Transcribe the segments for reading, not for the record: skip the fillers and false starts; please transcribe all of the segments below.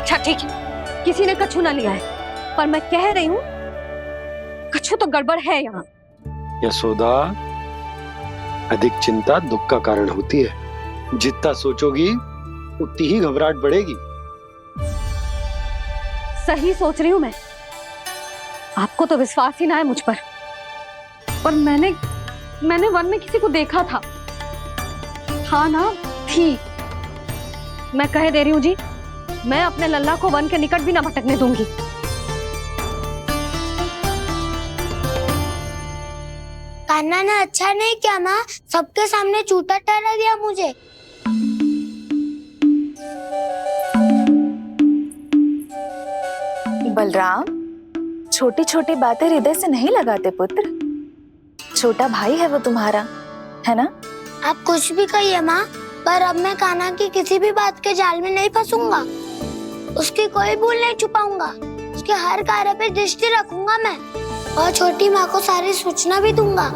अच्छा ठीक है, किसी ने कछु ना लिया है, पर मैं कह रही हूँ कछु तो गड़बड़ है यहाँ। यशोदा, अधिक चिंता दुख का कारण होती है। जितना सोचोगी उतनी ही घबराहट बढ़ेगी। सही सोच रही हूँ मैं। आपको तो विश्वास ही ना है मुझ पर मैंने वन में किसी को देखा था। हाँ ना, थी। मैं कह दे रही हूँ जी, मैं अपने लल्ला को वन के निकट भी ना भटकने दूंगी। कान्हा ने अच्छा नहीं किया माँ, सबके सामने झूठा ठहरा दिया मुझे। बलराम, छोटी छोटी बातें हृदय से नहीं लगाते पुत्र। छोटा भाई है वो तुम्हारा, है ना? आप कुछ भी कहिए माँ, पर अब मैं कान्हा की किसी भी बात के जाल में नहीं फंसूंगा। उसकी कोई भूल नहीं छुपाऊंगा। उसके हर कार्य पे दृष्टि रखूंगा मैं, और छोटी माँ को सारी सूचना भी दूंगा।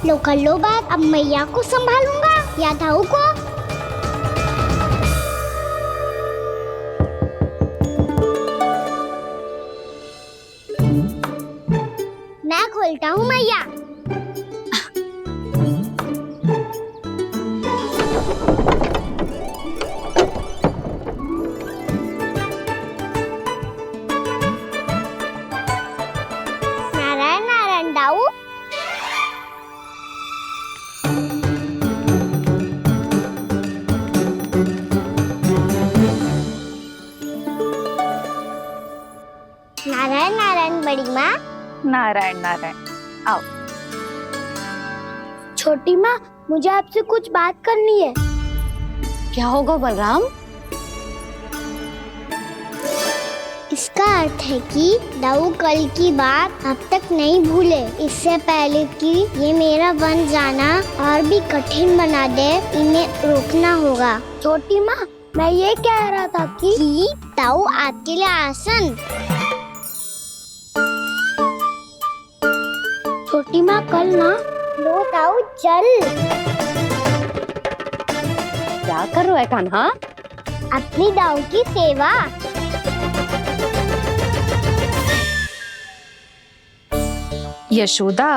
लो कर लो बात, अब मैया को संभालूंगा या दाऊ को। मैं खोलता हूँ मैया। नारायण नारायण दाऊ। नारायण नारायण बड़ी माँ। नारायण नारायण, आओ। छोटी माँ, मुझे आपसे कुछ बात करनी है। क्या होगा बलराम? इसका अर्थ है कि दाऊ कल की बात अब तक नहीं भूले। इससे पहले कि ये मेरा वन जाना और भी कठिन बना दे, इन्हें रोकना होगा। छोटी माँ, मैं ये कह रहा था कि दाऊ आपके लिए आसन। छोटी माँ, कल ना लो दाऊ जल। क्या कर रहा है कान्हा? अपनी दाऊ की सेवा। यशोदा,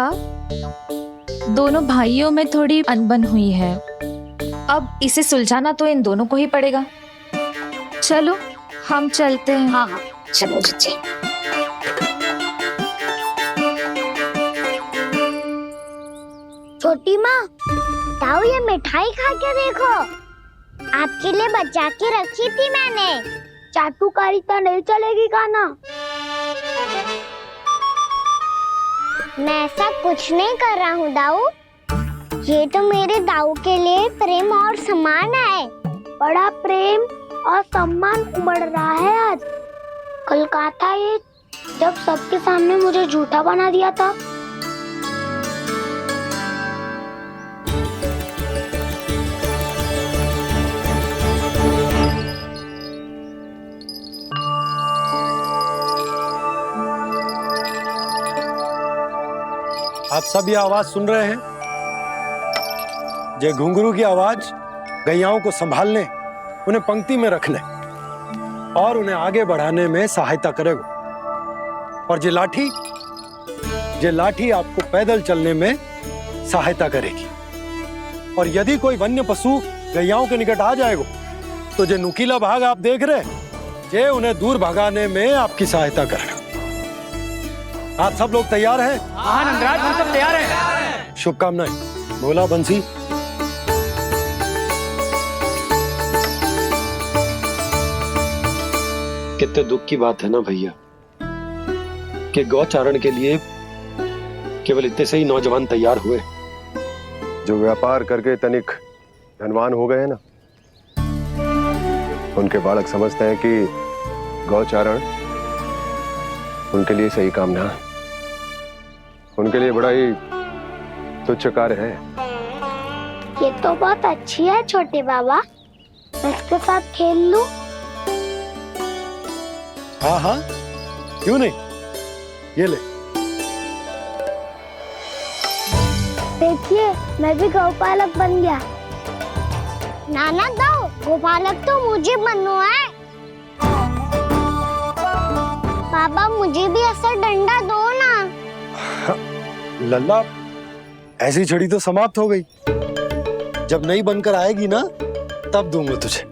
दोनों भाइयों में थोड़ी अनबन हुई है। अब इसे सुलझाना तो इन दोनों को ही पड़ेगा। चलो हम चलते हैं। हाँ हाँ, चलो जी। छोटी माँ, दाऊ ये मिठाई खा के देखो। आपके लिए बचा के रखी थी मैंने। चाटुकारिता नहीं चलेगी कान्हा। मैं ऐसा कुछ नहीं कर रहा हूँ दाऊ। ये तो मेरे दाऊ के लिए प्रेम और सम्मान है। बड़ा प्रेम और सम्मान उमड़ रहा है आज। कल कहा था ये, जब सबके सामने मुझे झूठा बना दिया था। आप सब ये आवाज सुन रहे हैं? ये घुंघरू की आवाज गैयाओं को संभालने, उन्हें पंक्ति में रखने और उन्हें आगे बढ़ाने में सहायता करेगा। और ये लाठी आपको पैदल चलने में सहायता करेगी। और यदि कोई वन्य पशु गैयाओं के निकट आ जाएगा तो ये नुकीला भाग आप देख रहे हैं, ये उन्हें दूर भगाने में आपकी सहायता करेगा। आप सब लोग तैयार हैं? हाँ नंदराज, हम सब तैयार हैं। शुभकामनाएं। बोला बंसी। कितने दुख की बात है ना भैया कि गौचारण के लिए केवल इतने से ही नौजवान तैयार हुए जो व्यापार करके तनिक धनवान हो गए ना, उनके बालक समझते हैं कि गौचारण उनके लिए सही काम ना है। उनके लिए बड़ा ही तुच्छ कार्य है। ये तो बहुत अच्छी है छोटे बाबा, मैं इसके साथ खेल लूं? हाँ हाँ, क्यों नहीं। ये ले। देखिए, मैं भी गौपालक बन गया। नाना दो, गोपालक तो मुझे बनना है। पापा मुझे भी ऐसा डंडा दो ना। लल्ला, ऐसी छड़ी तो समाप्त हो गई। जब नई बनकर आएगी ना तब दूंगा तुझे।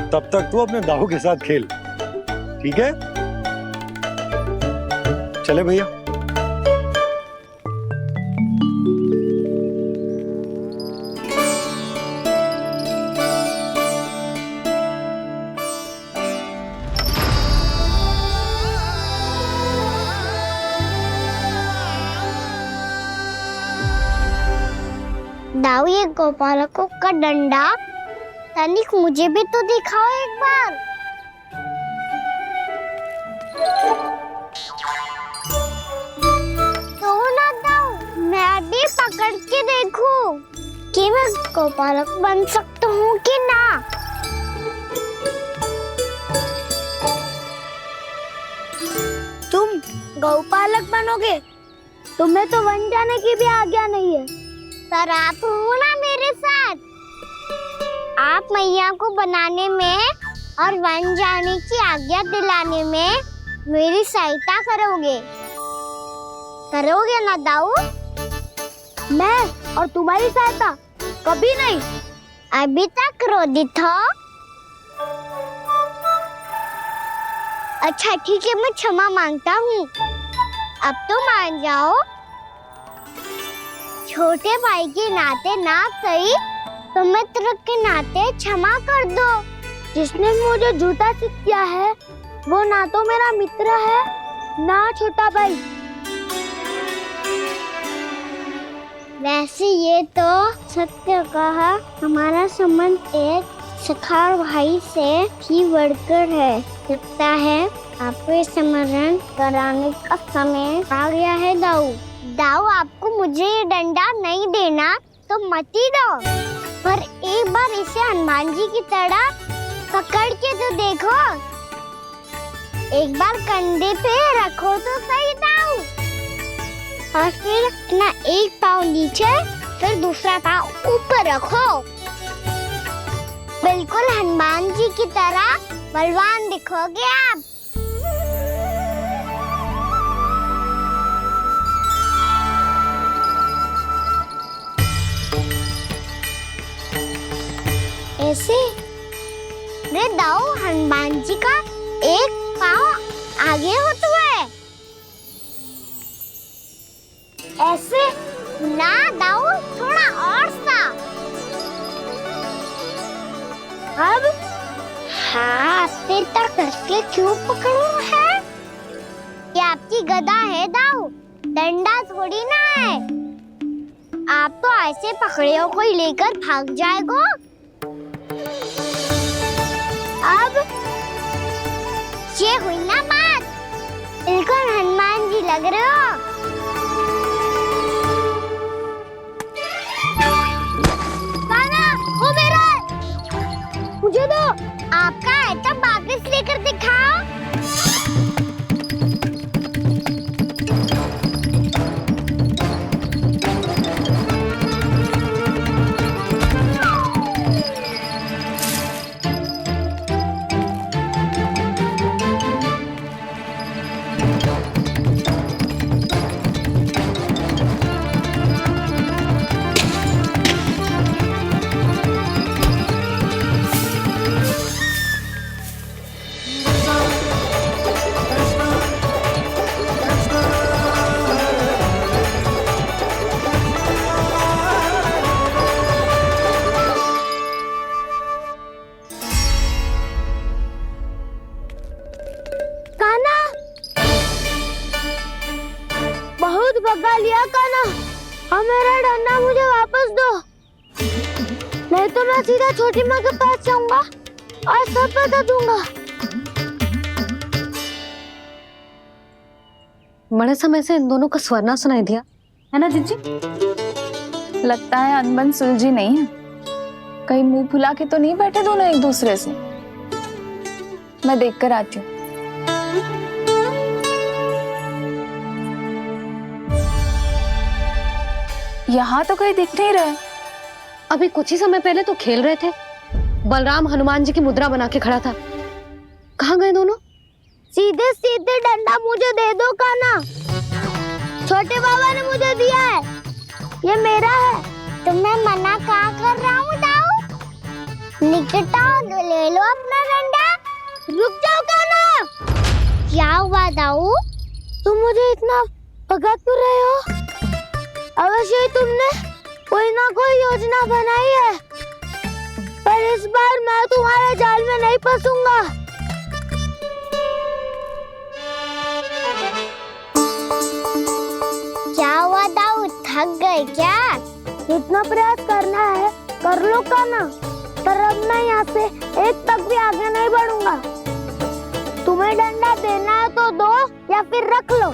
तब तक तू अपने दाऊ के साथ खेल, ठीक है? चले भैया। दाऊ, ये गोपालकों का डंडा तनिक मुझे भी तो दिखाओ एक बार। तो ना दाऊ, मैं भी पकड़ के देखूं कि मैं गोपालक बन सकता हूँ कि ना। तुम गौपालक बनोगे? तुम्हें तो वन जाने की भी आज्ञा नहीं है। पर आप हो ना मेरे साथ। आप मैया को बनाने में और वन जाने की आज्ञा दिलाने में मेरी सहायता करोगे ना दाऊ? मैं और तुम्हारी सहायता कभी नहीं। अभी तक क्रोधित हो? अच्छा ठीक है, मैं क्षमा मांगता हूँ। अब तो मान जाओ। छोटे भाई के नाते ना सही तो मित्र के नाते क्षमा कर दो। जिसने मुझे झूठा सिखाया है वो ना तो मेरा मित्र है ना छोटा भाई। वैसे ये तो सत्य कहा, हमारा संबंध एक सखा भाई से भी बढ़कर है। लगता है आपको स्मरण कराने का समय आ गया है दाऊ। दाऊ, आपको मुझे ये डंडा नहीं देना तो मत ही दो, पर एक बार इसे हनुमान जी की तरह पकड़ के तो देखो। एक बार कंधे पे रखो तो सही दाऊ, और फिर अपना एक पाँव नीचे फिर दूसरा पाँव ऊपर रखो। बिल्कुल हनुमान जी की तरह बलवान दिखोगे आप। ऐसे रे दाऊ, हनुमान जी का एक पाँव आगे होता है। ऐसे ना दाऊ, थोड़ा और सा। अब हाथ तक कसके क्यों पकड़ू है? ये आपकी गदा है दाऊ, डंडा थोड़ी ना है। आप तो ऐसे पकड़ियों को लेकर भाग जाएगो। अब ये हुई ना बात, बिल्कुल हनुमान जी लग रहे हो। काना, वो मेरा है। मुझे दो। आपका है तो वापस लेकर दिखाओ। भगा लिया काना, अब मेरा डंडा मुझे वापस दो, नहीं तो मैं सीधा छोटी माँ के पास जाऊंगा और सब बता दूंगा। बड़े समय से इन दोनों का स्वर ना सुनाई दिया है ना जीजी? लगता है अनबन सुलझी नहीं है। कहीं मुंह फुला के तो नहीं बैठे दोनों एक दूसरे से। मैं देख कर आती हूँ। यहाँ तो कहीं दिख नहीं रहा। अभी कुछ ही समय पहले तो खेल रहे थे। बलराम हनुमान जी की मुद्रा बना के खड़ा था। कहाँ गए दोनों? सीधे सीधे डंडा मुझे दे दो कान्हा। छोटे बाबा ने मुझे दिया है, ये मेरा है। तो मैं मना कहाँ कर रहा हूँ दाऊ? निकट आओ, ले लो अपना डंडा। रुक जाओ कान्हा। क्या हुआ दाऊ? तुम मुझे इतना भगा क्यों रहे हो? अवश्य ही तुमने कोई ना कोई योजना बनाई है, पर इस बार मैं तुम्हारे जाल में नहीं फंसूंगा। क्या हुआ दाऊ, थक गए क्या? इतना प्रयास करना है कर लो कान्हा, पर अब मैं यहाँ से एक तक भी आगे नहीं बढ़ूंगा। तुम्हें डंडा देना है तो दो या फिर रख लो।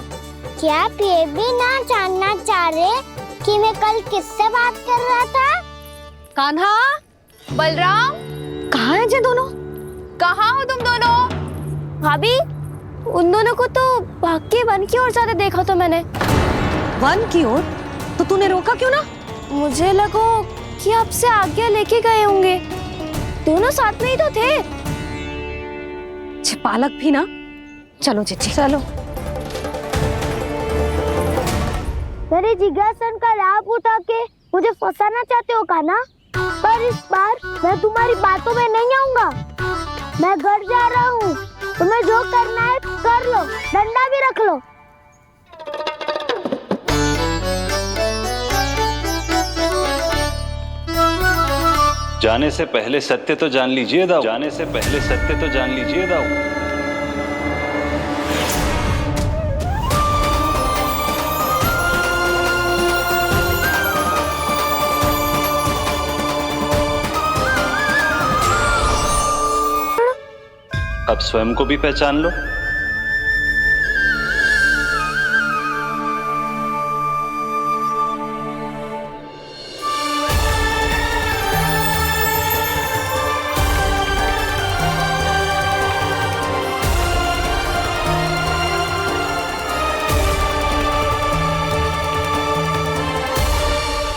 क्या आप ये भी ना जानना चाह रहे कि मैं कल किससे बात कर रहा था? कान्हा, बलराम, कहाँ हैं ये दोनों? कहाँ हो तुम दोनों? भाभी, उन दोनों को तो भाग के वन की ओर जाते देखा तो मैंने। वन की ओर? तो तूने रोका क्यों ना? मुझे लगा कि आपसे आगे लेके गए होंगे। दोनों साथ में ही तो थे। पालक भी ना। चलो चिच्ची, चलो। मेरे जिज्ञासन का लाभ उठा के मुझे फंसाना चाहते हो कान्हा? पर इस बार मैं तुम्हारी बातों में नहीं आऊंगा। मैं घर जा रहा हूँ, तुम्हें जो करना है कर लो, डंडा भी रख लो। जाने से पहले सत्य तो जान लीजिए दाऊ। जाने से पहले सत्य तो जान लीजिए दाऊ। अब स्वयं को भी पहचान लो।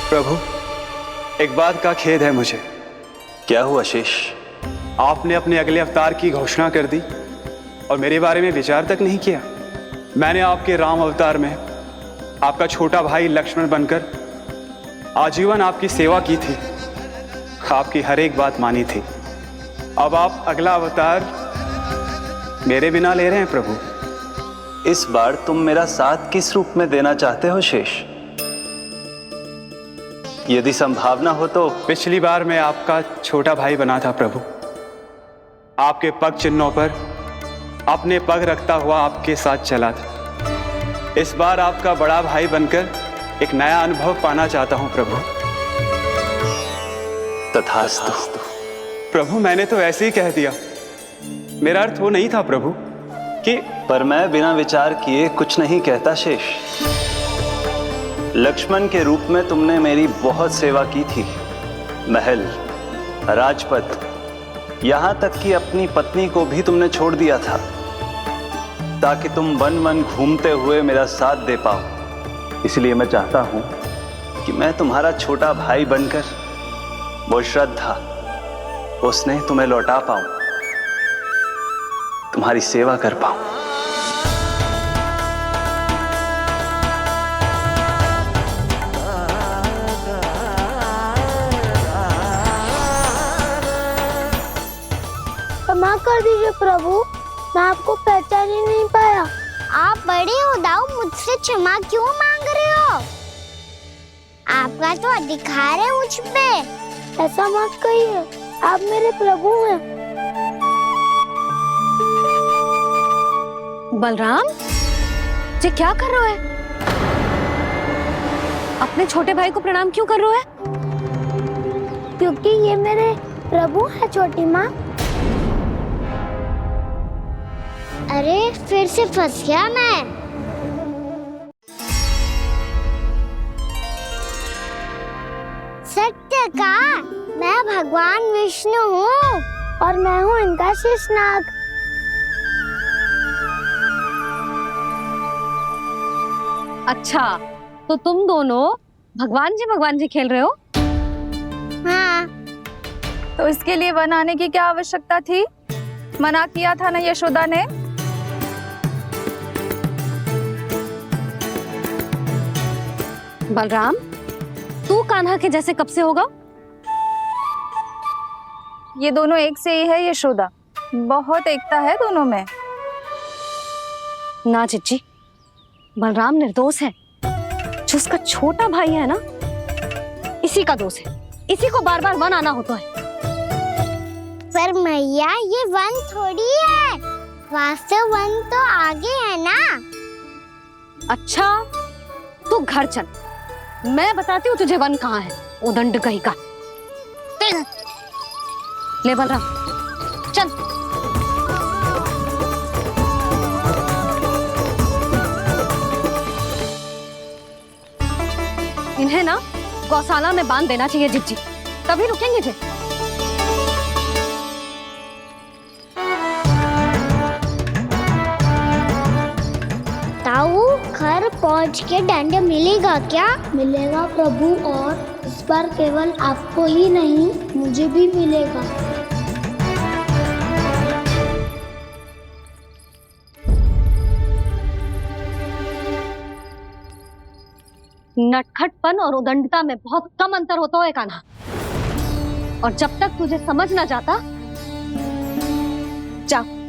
प्रभु, एक बात का खेद है मुझे। क्या हुआ शेष? आपने अपने अगले अवतार की घोषणा कर दी और मेरे बारे में विचार तक नहीं किया। मैंने आपके राम अवतार में आपका छोटा भाई लक्ष्मण बनकर आजीवन आपकी सेवा की थी, आपकी हर एक बात मानी थी। अब आप अगला अवतार मेरे बिना ले रहे हैं प्रभु। इस बार तुम मेरा साथ किस रूप में देना चाहते हो शेष? यदि संभावना हो तो। पिछली बार मैं आपका छोटा भाई बना था प्रभु, आपके पग चिन्हों पर अपने पग रखता हुआ आपके साथ चला था। इस बार आपका बड़ा भाई बनकर एक नया अनुभव पाना चाहता हूं प्रभु। तथास्तु। प्रभु, मैंने तो ऐसे ही कह दिया, मेरा अर्थ वो नहीं था प्रभु कि। पर मैं बिना विचार किए कुछ नहीं कहता शेष। लक्ष्मण के रूप में तुमने मेरी बहुत सेवा की थी। महल, राजपथ, यहां तक कि अपनी पत्नी को भी तुमने छोड़ दिया था ताकि तुम वन वन घूमते हुए मेरा साथ दे पाओ। इसलिए मैं चाहता हूं कि मैं तुम्हारा छोटा भाई बनकर वो श्रद्धा, वो स्नेह तुम्हें लौटा पाऊं, तुम्हारी सेवा कर पाऊं। क्षमा कर दीजिए प्रभु, मैं आपको पहचान ही नहीं पाया। आप बड़े हो दाऊ, मुझसे क्षमा क्यों मांग रहे हो? आपका तो अधिकार है मुझ पे। ऐसा मत कहिए, आप मेरे प्रभु हैं। बलराम, ये क्या कर रहे हो? अपने छोटे भाई को प्रणाम क्यों कर रहे हो? क्योंकि ये मेरे प्रभु है छोटी माँ। अरे फिर से फंस गया मैं। सत्य का, मैं भगवान विष्णु हूँ और मैं हूँ इनका शेषनाग। अच्छा, तो तुम दोनों भगवान जी खेल रहे हो? हाँ तो इसके लिए वन आने की क्या आवश्यकता थी? मना किया था ना यशोदा ने। बलराम, तू कान्हा के जैसे कब से होगा? ये दोनों एक से ही है यशोदा, बहुत एकता है दोनों में। ना चिच्ची, बलराम निर्दोष है। जो उसका छोटा भाई है ना, इसी का दोष है। इसी को बार बार वन आना होता है। पर मैया ये वन थोड़ी है, वास्तव वन तो आगे है ना। अच्छा, तू घर चल, मैं बताती हूँ तुझे वन कहाँ है। उदंड कहीं का। ले बलराम, चल। इन्हें ना गौशाला में बांध देना चाहिए जिज्जी, तभी रुकेंगे जे। ताऊ, घर पहुंच के दंड मिलेगा क्या? मिलेगा प्रभु, और इस बार केवल आपको ही नहीं मुझे भी मिलेगा। नटखटपन और उदंडता में बहुत कम अंतर होता है कान्हा, और जब तक तुझे समझ ना जाता,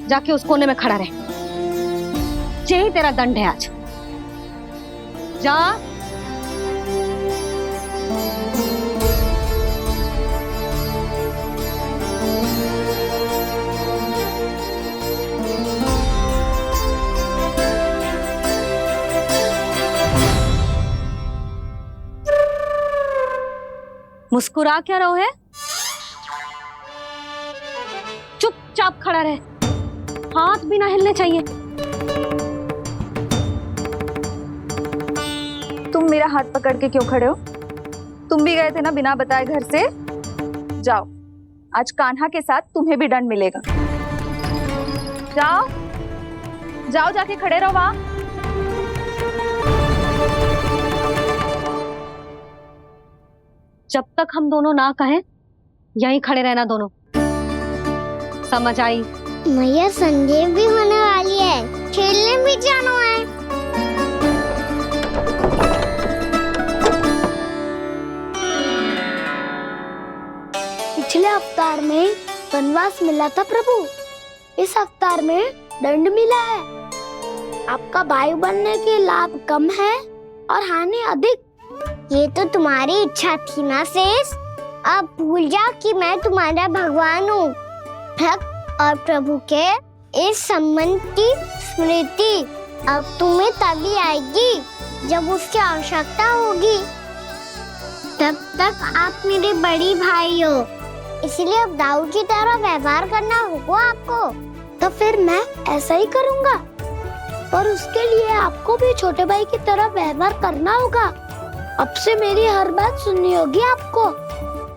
जाके उस कोने में खड़ा रहे। यही तेरा दंड है आज। जा। मुस्कुरा क्या रहो है? चुपचाप खड़ा रहे, हाथ भी ना हिलने चाहिए। तुम मेरा हाथ पकड़ के क्यों खड़े हो? तुम भी गए थे ना बिना बताए घर से। जाओ, आज कान्हा के साथ तुम्हें भी दंड मिलेगा। जाओ जाओ, जाके खड़े रहो वहां। जब तक हम दोनों ना कहें, यहीं खड़े रहना दोनों। समझ आई? मैया, संध्या भी होने वाली है, खेलने भी जाना है। पिछले अवतार में वनवास मिला था प्रभु, इस अवतार में दंड मिला है। आपका भाई बनने के लाभ कम है और हानि अधिक। ये तो तुम्हारी इच्छा थी ना शेष। अब भूल जाओ कि मैं तुम्हारा भगवान हूँ। भक्त और प्रभु के इस संबंध की स्मृति अब तुम्हें तभी आएगी जब उसकी आवश्यकता होगी। तब तक आप मेरे बड़ी भाई हो, इसलिए अब दाऊ की तरह व्यवहार करना होगा आपको। तो फिर मैं ऐसा ही करूँगा, पर उसके लिए आपको भी छोटे भाई की तरह व्यवहार करना होगा। अब से मेरी हर बात सुननी होगी आपको।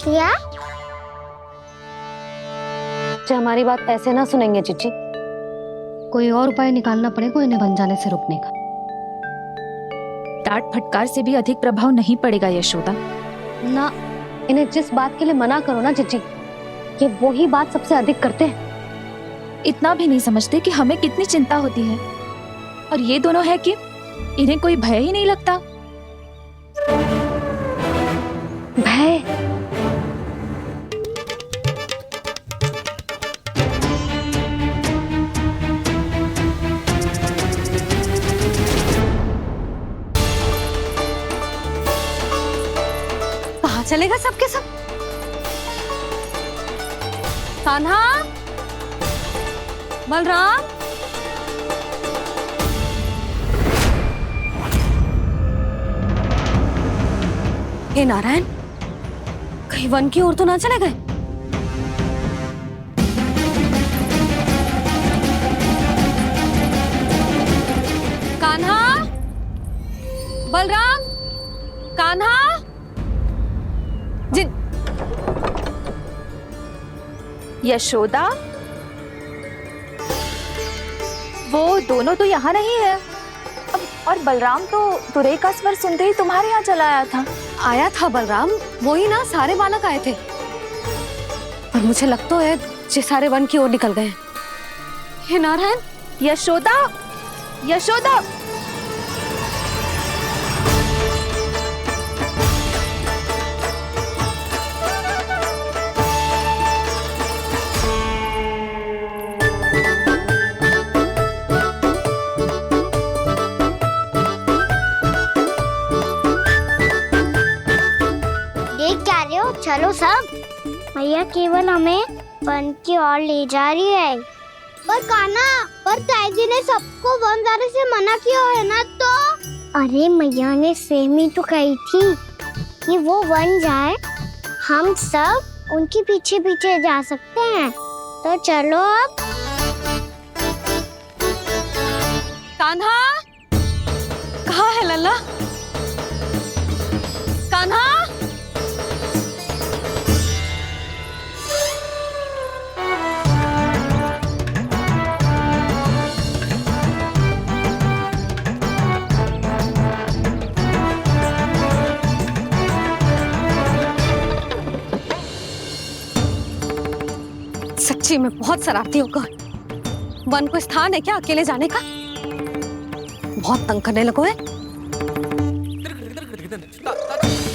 क्या? जो हमारी बात ऐसे ना सुनेंगे चिच्ची, कोई और उपाय निकालना पड़ेगा इन्हें बन जाने से रुकने का। डांट फटकार से भी अधिक प्रभाव नहीं पड़ेगा यशोदा। ना, इन्हें जिस बात के लिए मना करो ना चिच्ची, ये वही बात सबसे अधिक करते हैं। इतना भी नहीं समझते कि हमें कितनी चिंता होती है, और ये दोनों है कि इन्हें कोई भय ही नहीं लगता। भय? कहाँ चलेगा सबके सब? कान्हा, बलराम, हे नारायण, कहीं वन की ओर तो ना चले गए? कान्हा, बलराम, कान्हा, यशोदा, वो दोनों तो यहाँ नहीं है। और बलराम तो तुरई का स्वर सुनते ही तुम्हारे यहाँ चला आया था। आया था बलराम, वही ना सारे बालक आए थे। पर मुझे लगता है ये सारे वन की ओर निकल गए हैं। हे नारायण! यशोदा, यशोदा! देख क्या रहे हो? चलो सब। मैया केवल हमें वन की ओर ले जा रही है। पर कान्हा, पर ताईजी ने सबको वन जाने से मना किया है ना तो? अरे मैया ने सेम ही तो कही थी कि वो वन जाए, हम सब उनके पीछे पीछे जा सकते हैं। तो चलो अब। कान्हा, कहाँ है लल्ला? कान्हा! सच्ची में बहुत शरारती होगा। वन को स्थान है क्या अकेले जाने का? बहुत तंग करने लगो है।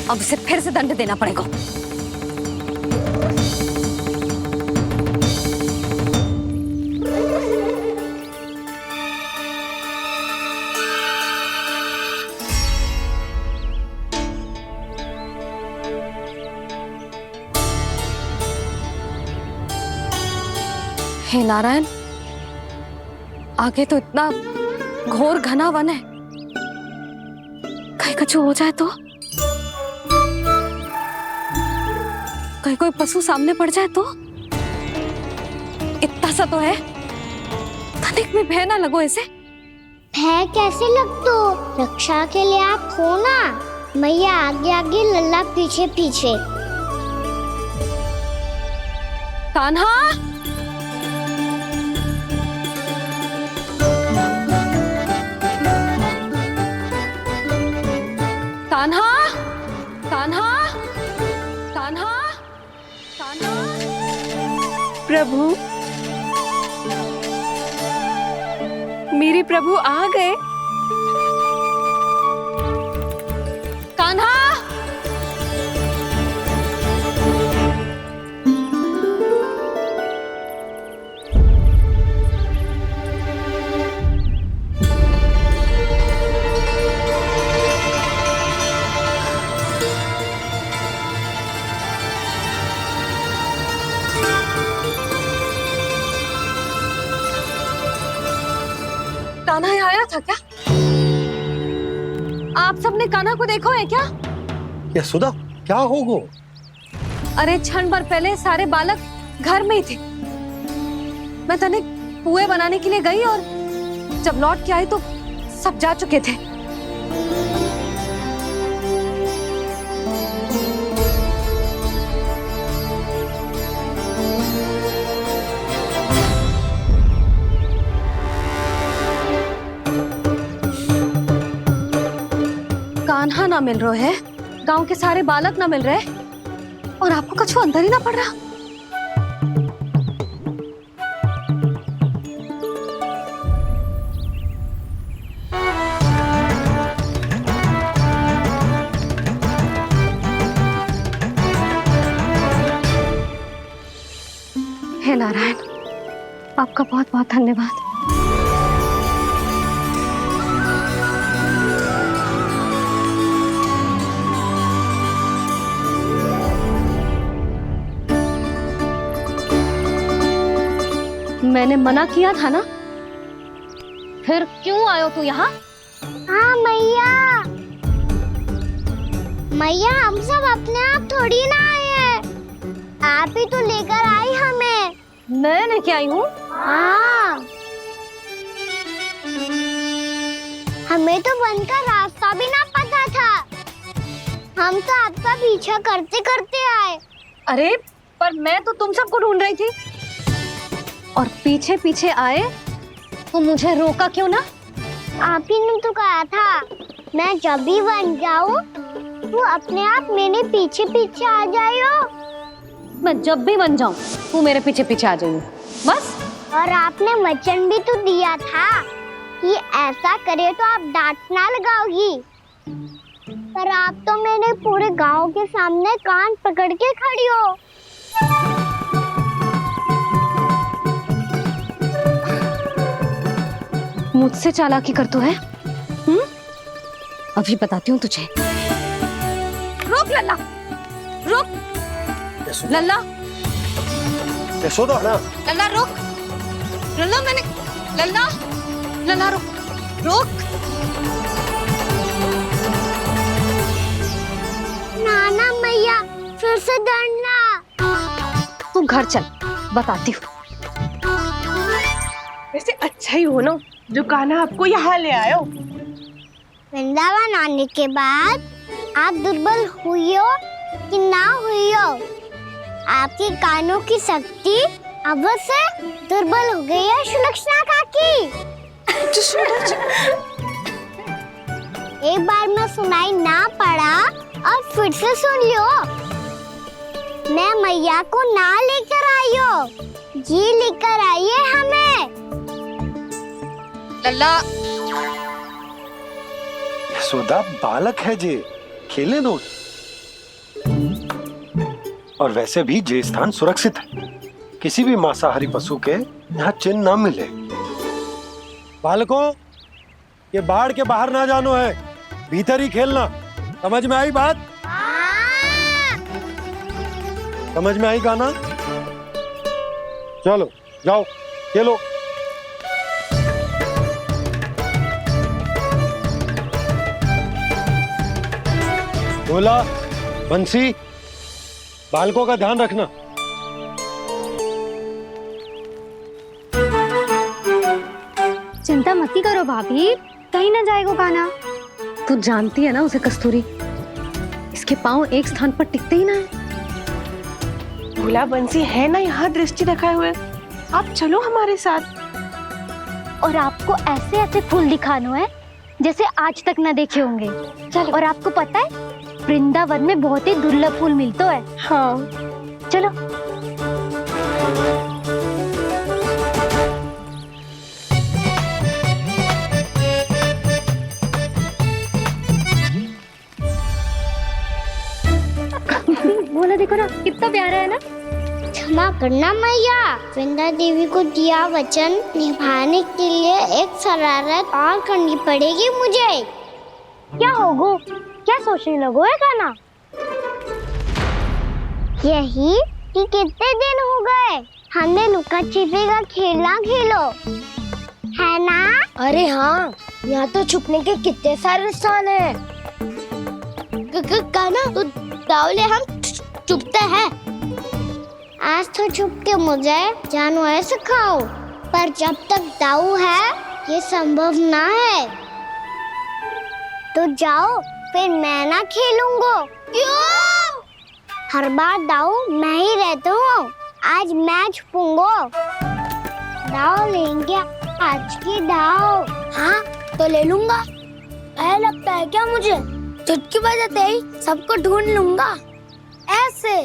अब इसे फिर से दंड देना पड़ेगा। हे नारायण, आगे तो इतना घोर घना वन है, कहीं कुछ हो जाए तो? कहीं कोई पशु सामने पड़ जाए तो? इतना सा तो है, तनिक भी भय ना लगो इसे। भय कैसे लग तो? रक्षा के लिए आप हो ना। मैया आगे आगे, लल्ला पीछे पीछे। कान्हा! कान्हा! कान्हा! कान्हा! कान्हा! प्रभु, मेरे प्रभु आ गए। कान्हा! कान्हा यहाँ आया था क्या? आप सबने कान्हा को देखो है क्या? यशोदा, क्या हो गो? अरे क्षण भर पहले सारे बालक घर में ही थे। मैं तनिक पुए बनाने के लिए गई और जब लौट के आई तो सब जा चुके थे। कान्हा ना मिल रहे है, गांव के सारे बालक ना मिल रहे, और आपको कुछ अंदर ही ना पड़ रहा। हे नारायण, आपका बहुत बहुत धन्यवाद। मैंने मना किया था ना, फिर क्यों आयो तू यहाँ? हाँ मैया, मैया हम सब अपने आप थोड़ी ना आए हैं, आप ही तो लेकर आई हमें। मैं लेके आई हूँ? हाँ, हमें तो वन का रास्ता भी ना पता था, हम तो आपका पीछा करते करते आए। अरे पर मैं तो तुम सबको ढूंढ रही थी, और पीछे पीछे आए तो मुझे रोका क्यों ना? आप ही ने तो कहा था मैं जब भी वन जाऊं तो अपने आप मेरे पीछे पीछे आ जाओ। मैं जब भी बन जाऊं तू मेरे पीछे पीछे आ जाइए बस। और आपने वचन भी तो दिया था कि ऐसा करे तो आप डांट ना लगाओगी, पर आप तो मेरे पूरे गांव के सामने कान पकड़ के खड़ी हो। मुझसे चालाकी कर तो है? अभी बताती हूँ तुझे। रुक लल्ला, रुक लल्ला, यशोदा ना लल्ला रुक, लल्ला मैंने, लल्ला लल्ला रुक, रुक। नाना मैया फिर से डरना। तू घर चल, बताती हूँ। वैसे अच्छा ही हो ना जो कान्हा आपको यहाँ ले आयो। वृंदावन आने के बाद आप दुर्बल हुई हो कि ना हुई हो, आपके कानों की शक्ति अब से दुर्बल हो गई है सुलक्षणा काकी। एक बार में सुनाई ना पड़ा और फिर से सुन लियो। मैं मैया को ना लेकर आई हो, जी लेकर आई है हमें। लल्ला यशोदा बालक है जे, खेलने दो। और वैसे भी जे स्थान सुरक्षित है, किसी भी मांसाहारी पशु के यहाँ चिन्ह ना मिले। बालकों, ये बाढ़ के बाहर ना जानो है, भीतर ही खेलना। समझ में आई बात? समझ में आई गाना? चलो जाओ खेलो। बोला बंसी, बालकों का ध्यान रखना। चिंता मत करो भाभी, कहीं ना जाएगा कान्हा। तू जानती है ना उसे कस्तूरी, इसके पांव एक स्थान पर टिकते ही ना है। भोला बंसी है ना यहाँ दृष्टि रखाए हुए, आप चलो हमारे साथ। और आपको ऐसे ऐसे फूल दिखाना है जैसे आज तक ना देखे होंगे। चलो। और आपको पता है वृंदावन में बहुत ही दुर्लभ फूल मिलते हैं। हाँ चलो। बोला देखो ना कितना प्यारा है ना। क्षमा करना मैया, वृंदा देवी को दिया वचन निभाने के लिए एक शरारत और करनी पड़ेगी मुझे। क्या होगो? क्या सोचने लगो है कान्हा? यही कि कितने दिन हो गए हमने लुका छिपी का खेलना खेलो, है ना? अरे हाँ, यहाँ तो छुपने के कितने सारे स्थान है। कान्हा तो दावले हम छुपते हैं। आज तो छुप के मुझे जानवर सिखाओ, पर जब तक दाऊ है ये संभव ना है। तो जाओ, फिर मैं ना खेलूंगा। क्यों? हर बार दाऊ मैं ही रहता हूँ, आज मैं छुपूंगा। दाऊ लेंगे आज की दाऊ। हाँ तो ले लूंगा। ऐसा लगता है क्या मुझे? चुटकी बजाते ही सबको ढूंढ लूंगा ऐसे।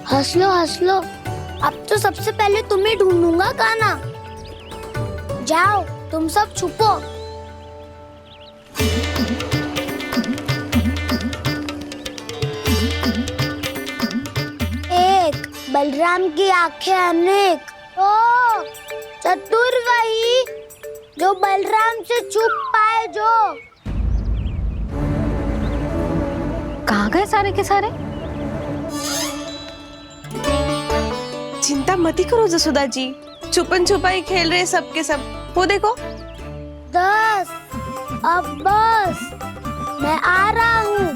हंस लो, अब तो सबसे पहले तुम्हें ढूंढूंगा कान्हा। जाओ तुम सब छुपो। एक बलराम की आंखें अनेक। ओ चतुर वही जो बलराम से छुप पाए। जो कहाँ गए सारे के सारे? चिंता मत करो जसोदा जी, छुपन छुपाई खेल रहे सब के सब। वो देखो 10 अब बस, मैं आ रहा हूँ।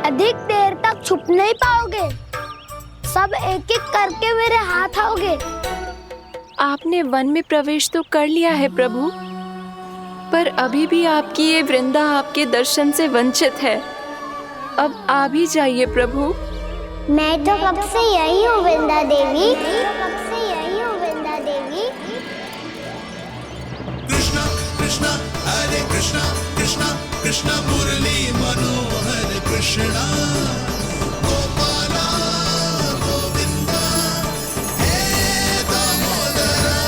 अधिक देर तक छुप नहीं पाओगे, सब एक एक करके मेरे हाथ आओगे। आपने वन में प्रवेश तो कर लिया है प्रभु, पर अभी भी आपकी ये वृंदा आपके दर्शन से वंचित है। अब आ भी जाइए प्रभु। मैं तो कब से यही हूँ वृंदा देवी, कब से यही हूँ वृंदा देवी। कृष्णा कृष्णा हरे कृष्णा कृष्णा कृष्णा मुरली मनोहर कृष्णा गोपाला गोविंदा हे दामोदरा।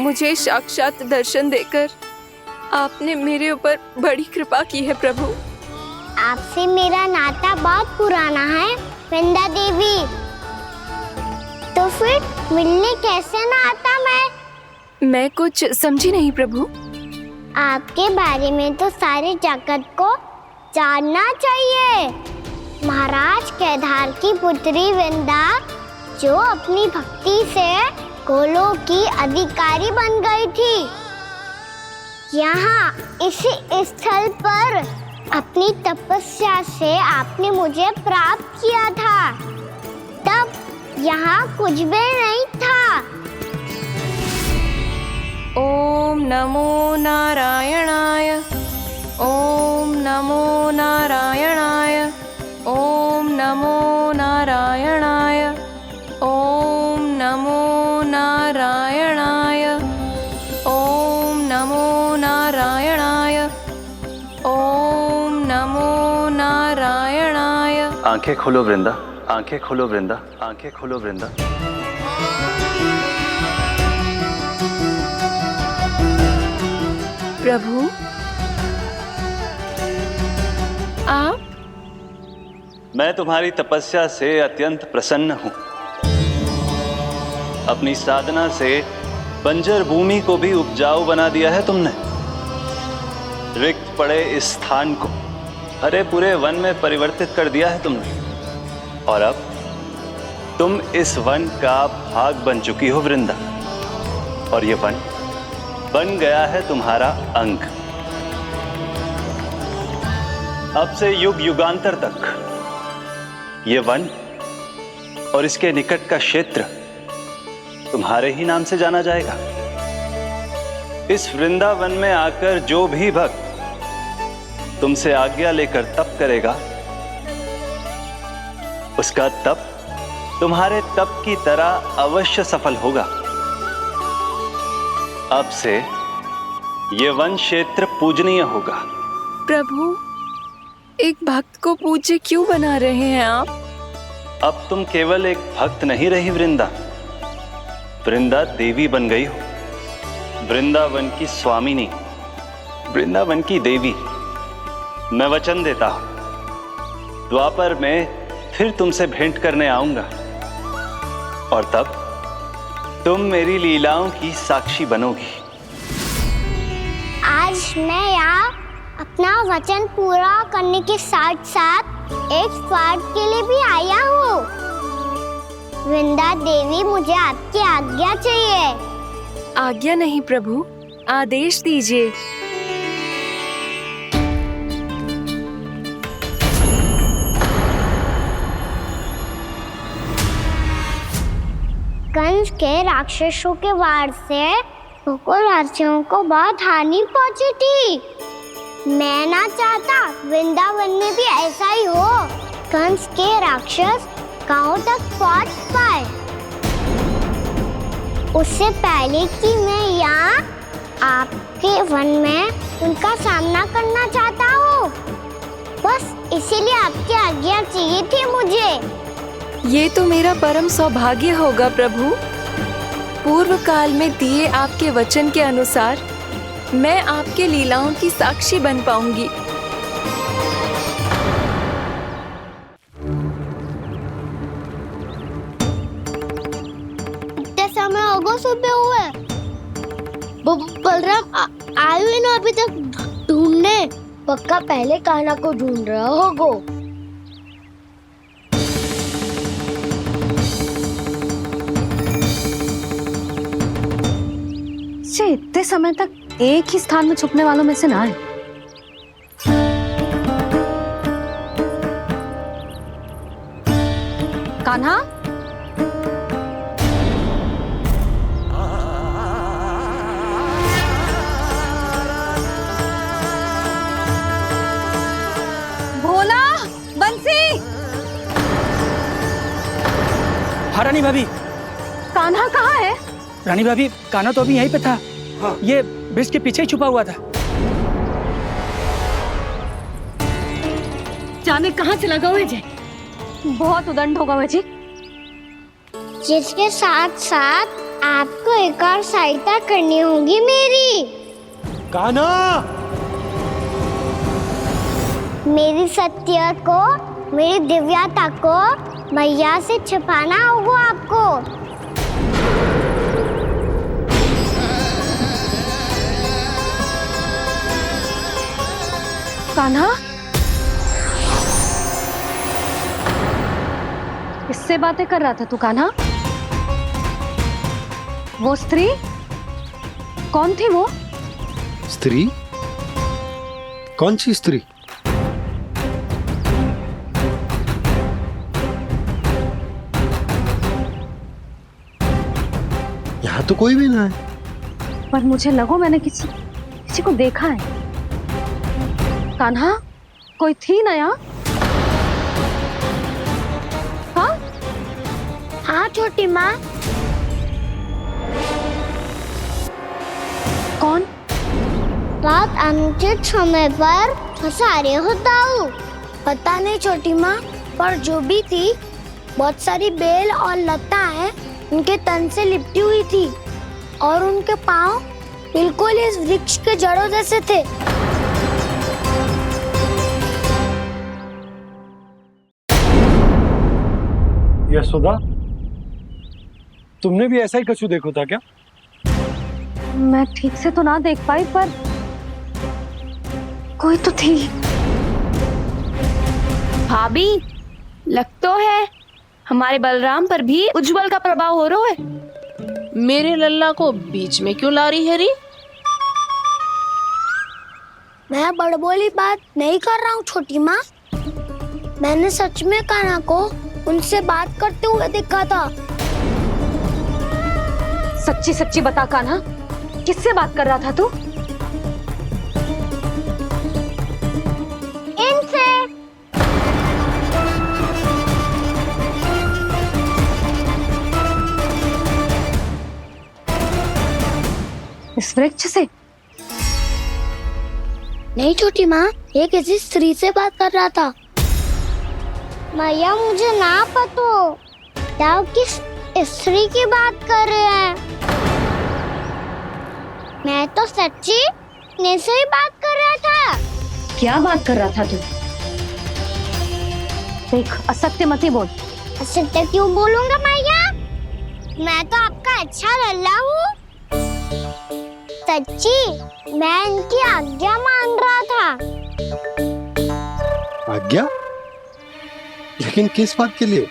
मुझे साक्षात दर्शन देकर आपने मेरे ऊपर बड़ी कृपा की है प्रभु। आपसे मेरा नाता बहुत पुराना है वृंदा देवी, तो फिर मिलने कैसे ना आता मैं कुछ समझी नहीं प्रभु। आपके बारे में तो सारे जगत को जानना चाहिए। महाराज केदार की पुत्री वृंदा जो अपनी भक्ति से गोलोक की अधिकारी बन गई थी, यहाँ इसी स्थल पर अपनी तपस्या से आपने मुझे प्राप्त किया था। तब यहाँ कुछ भी नहीं था। ओम नमो नारायणाय, ओम नमो नारायणाय, ओम नमो नारायणाय, ओम नमो नारायणाय, ओम नमो नारायणाय, ओम नमो नारायणाय। आंखें खोलो वृंदा, आंखें खोलो वृंदा, आंखें खोलो वृंदा। प्रभु आप? मैं तुम्हारी तपस्या से अत्यंत प्रसन्न हूं। अपनी साधना से बंजर भूमि को भी उपजाऊ बना दिया है तुमने। रिक्त पड़े इस स्थान को हरे पूरे वन में परिवर्तित कर दिया है तुमने। और अब तुम इस वन का भाग बन चुकी हो वृंदा, और ये वन बन गया है तुम्हारा अंग। अब से युग युगांतर तक ये वन और इसके निकट का क्षेत्र तुम्हारे ही नाम से जाना जाएगा। इस वृंदावन में आकर जो भी भक्त तुमसे आज्ञा लेकर तप करेगा, उसका तप तुम्हारे तप की तरह अवश्य सफल होगा। अब से ये वन क्षेत्र पूजनीय होगा। प्रभु, एक भक्त को पूज्य क्यों बना रहे हैं आप? अब तुम केवल एक भक्त नहीं रही वृंदा, वृंदा देवी बन गई हो। वृंदावन की स्वामिनी, वृंदावन की देवी। मैं वचन देता हूं, द्वापर में फिर तुमसे भेंट करने आऊंगा, और तब तुम मेरी लीलाओं की साक्षी बनोगी। आज मैं यहाँ अपना वचन पूरा करने के साथ साथ एक स्वार्थ के लिए भी आया हूँ। वृंदा देवी, मुझे आपकी आज्ञा चाहिए। आज्ञा नहीं प्रभु, आदेश दीजिए। कंस के राक्षसों के वार से गोकुलवासियों को बहुत हानि पहुंची थी। मैं ना चाहता वृंदावन में भी ऐसा ही हो। कंस के राक्षस गांव तक पहुंच पाए, उससे पहले कि मैं यहाँ आपके वन में उनका सामना करना चाहता हूँ। बस इसीलिए आपकी आज्ञा चाहिए थी मुझे। ये तो मेरा परम सौभाग्य होगा प्रभु। पूर्व काल में दिए आपके वचन के अनुसार मैं आपके लीलाओं की साक्षी बन पाऊंगी। इतने समय होगा सुबह हुए, बलराम आयु ना अभी तक ढूंढने। पक्का पहले कान्हा को ढूंढ रहा होगा। इतने समय तक एक ही स्थान में छुपने वालों में से ना है। कान्हा, भोला, बंसी। हाँ रानी भाभी। कान्हा कहाँ है? रानी भाभी, कान्हा तो अभी यहीं पे था। हाँ। ये ब्रिज के पीछे ही छुपा हुआ था। जाने कहाँ चला गया है जी? बहुत उदंड होगा वह जी। जिसके साथ साथ आपको एक और सहायता करनी होगी मेरी। कान्हा, मेरी सत्य को, मेरी दिव्यता को मैया से छिपाना होगा आपको। कान्हा, किससे बातें कर रहा था तू कान्हा? वो स्त्री कौन थी? वो स्त्री? कौन सी स्त्री? यहाँ तो कोई भी ना है। पर मुझे लगो मैंने किसी को देखा है। कान्हा, कोई थी ना यहाँ? हाँ? हाँ छोटी माँ। कौन? रात अनुचित समय पर फंसारे होता हूँ। पता नहीं छोटी माँ, पर जो भी थी बहुत सारी बेल और लताएं उनके तन से लिपटी हुई थी और उनके पाँव बिल्कुल इस वृक्ष के जड़ों जैसे थे। यशोदा, तुमने भी ऐसा ही कछु देखो था क्या? मैं ठीक से तो ना देख पाई, पर कोई तो थी। भाभी, लग तो है हमारे बलराम पर भी उज्जवल का प्रभाव हो रहा है। मेरे लल्ला को बीच में क्यों ला रही है री? मैं बड़बोली बात नहीं कर रहा हूँ छोटी माँ। मैंने सच में कान्हा को उनसे बात करते हुए देखा था। सच्ची सच्ची बता कान्हा, किससे बात कर रहा था तू? इनसे। इस वृक्ष से? नहीं छोटी माँ, ये किसी स्त्री से बात कर रहा था। मैया मुझे ना पतो दाव किस स्त्री की बात कर रहे हैं। मैं तो सच्ची ने से ही बात कर रहा था। क्या बात कर रहा था तू? देख, असत्य मत ही बोल। असत्य क्यों बोलूंगा मैया? मैं तो आपका अच्छा लल्ला हूँ। सच्ची मैं इनकी आज्ञा मान रहा था। आज्ञा? लेकिन किस बात के लिए?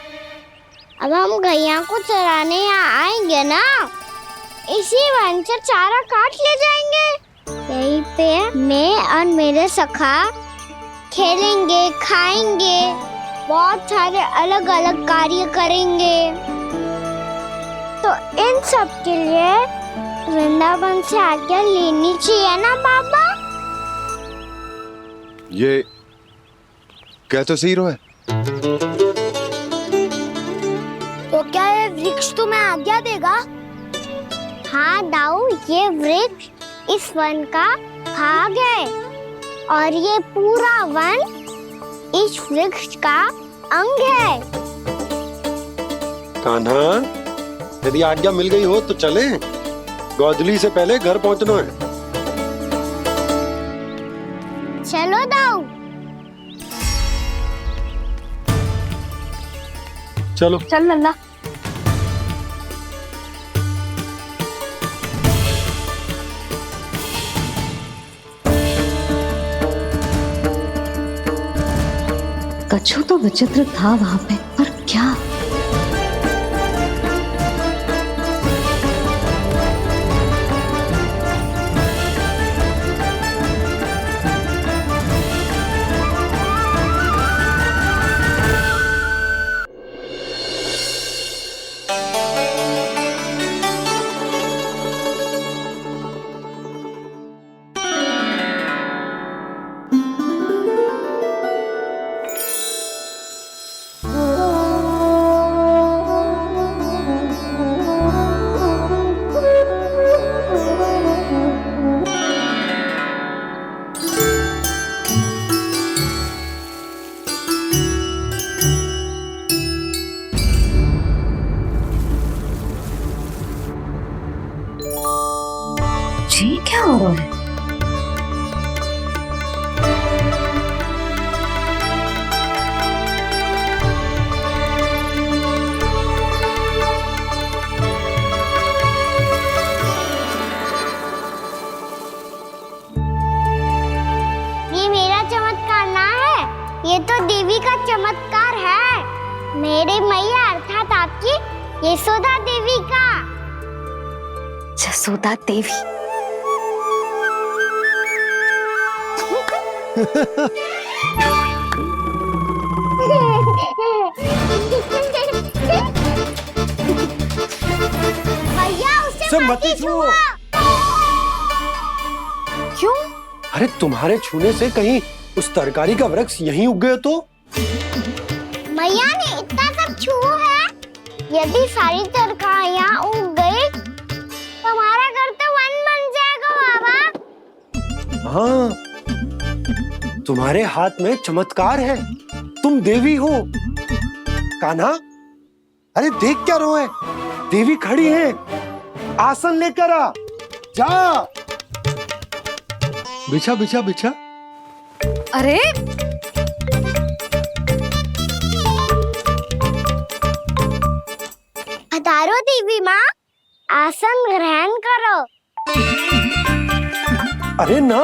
अब हम गैया को चराने यहाँ आएंगे ना, इसी वन से चारा काट ले जाएंगे। यहीं पे मैं और मेरे सखा खेलेंगे, खाएंगे, बहुत सारे अलग अलग कार्य करेंगे। तो इन सब के लिए वृंदावन से आज्ञा लेनी चाहिए ना बाबा? ये क्या तो सही रो है। तो क्या ये वृक्ष तुम्हें आज्ञा देगा? हाँ दाऊ, ये वृक्ष इस वन का भाग है और ये पूरा वन इस वृक्ष का अंग है। कान्हा, यदि आज्ञा मिल गई हो तो चले। गोधली से पहले घर पहुंचना है। चलो दाऊ। चलो चल लल्ला। कछु तो विचित्र था वहां पे, पर क्या? का चमत्कार है, मेरी मैया अर्थात आपकी यशोदा देवी का। जसोदा देवी। भैया उसे सब मत मत ही छुओ। छुओ। क्यों? अरे तुम्हारे छूने से कहीं उस तरकारी का वृक्ष यहीं उग गए तो? मैया ने इतना सब छुआ है, यदि सारी तरकारियां उग गई तो हमारा घर तो वन बन जाएगा बाबा। हाँ, तुम्हारे हाथ में चमत्कार है, तुम देवी हो। कान्हा, अरे देख क्या रोए, देवी खड़ी है, आसन लेकर आ, जा। बिछा बिछा बिछा। अरे पधारो देवी माँ, आसन ग्रहण करो। अरे ना,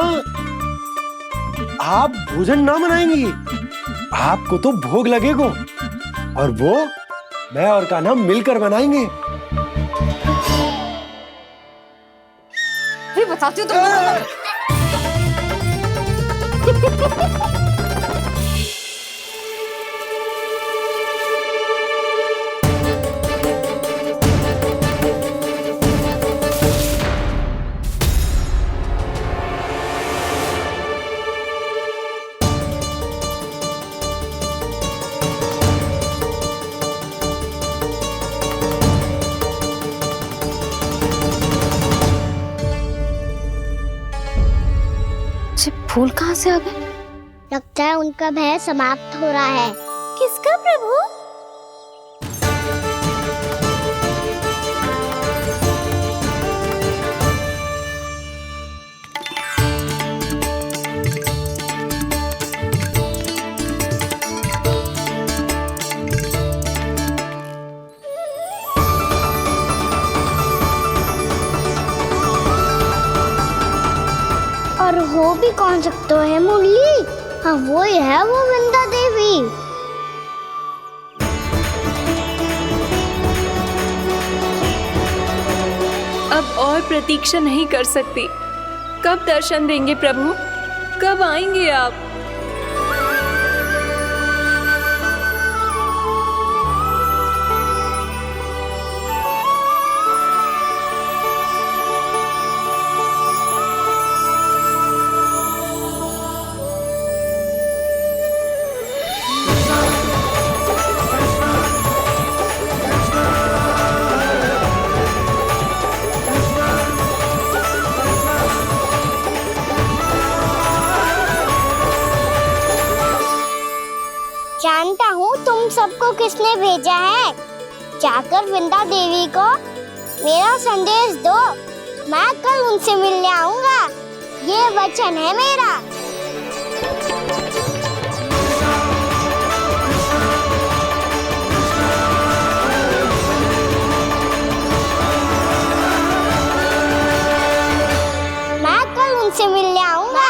आप भोजन ना बनाएंगी, आपको तो भोग लगेगा और वो मैं और कान्हा मिलकर बनाएंगे। भी बताती हूँ तुमको। फूल कहाँ से आ गए? लगता है उनका भय समाप्त हो रहा है। किसका प्रभु? और हो भी कौन सकता है मुरली? हाँ वो ही है, वो वृंदा देवी। अब और प्रतीक्षा नहीं कर सकती। कब दर्शन देंगे प्रभु? कब आएंगे आप? जानता हूँ तुम सबको किसने भेजा है। जाकर वृंदा देवी को मेरा संदेश दो, मैं कल उनसे मिलने आऊंगा, ये वचन है मेरा। मैं कल उनसे मिलने आऊंगा,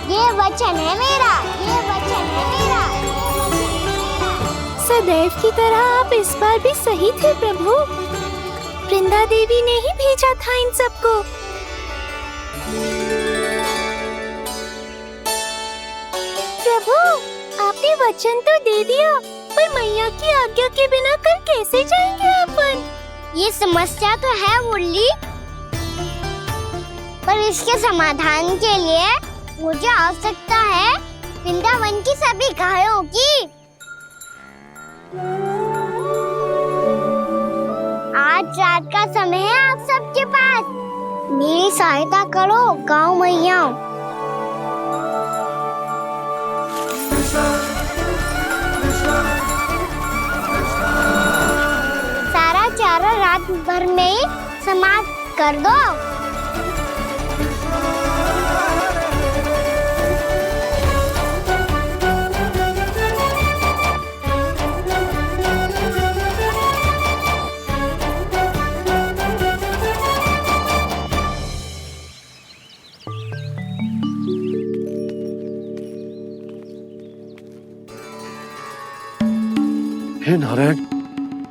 ये वचन है मेरा, ये वचन है मेरा। सदैव की तरह आप इस बार भी सही थे प्रभु। वृंदा देवी ने ही भेजा था इन सबको। प्रभु, आपने वचन तो दे दिया, पर मैया की आज्ञा के बिना कल कैसे जाएंगे अपन? ये समस्या तो है मुरली, पर इसके समाधान के लिए मुझे आवश्यकता है वृंदावन की सभी गायों की। आज रात का समय है आप सबके पास, मेरी सहायता करो गाँव मैया। सारा चारा रात भर में ही समाप्त कर दो। हे नारायण,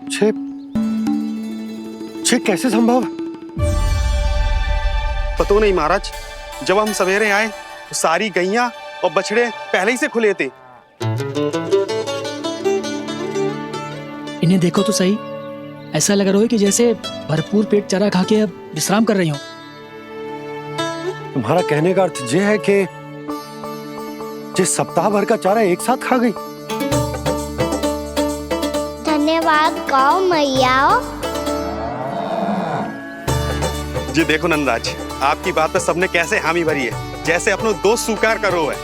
छे कैसे संभव? पतो नहीं महाराज, जब हम सवेरे आए तो सारी गैया और बछड़े पहले ही से खुले थे। इन्हें देखो तो सही, ऐसा लग रहा है कि जैसे भरपूर पेट चारा खा के अब विश्राम कर रही हो। तुम्हारा कहने का अर्थ ये है कि जिस सप्ताह भर का चारा एक साथ खा गई। धन्यवाद गौ मैया। जी देखो नंदराज, आपकी बात पे सबने कैसे हामी भरी है, जैसे अपनो दोस्त स्वीकार करो है।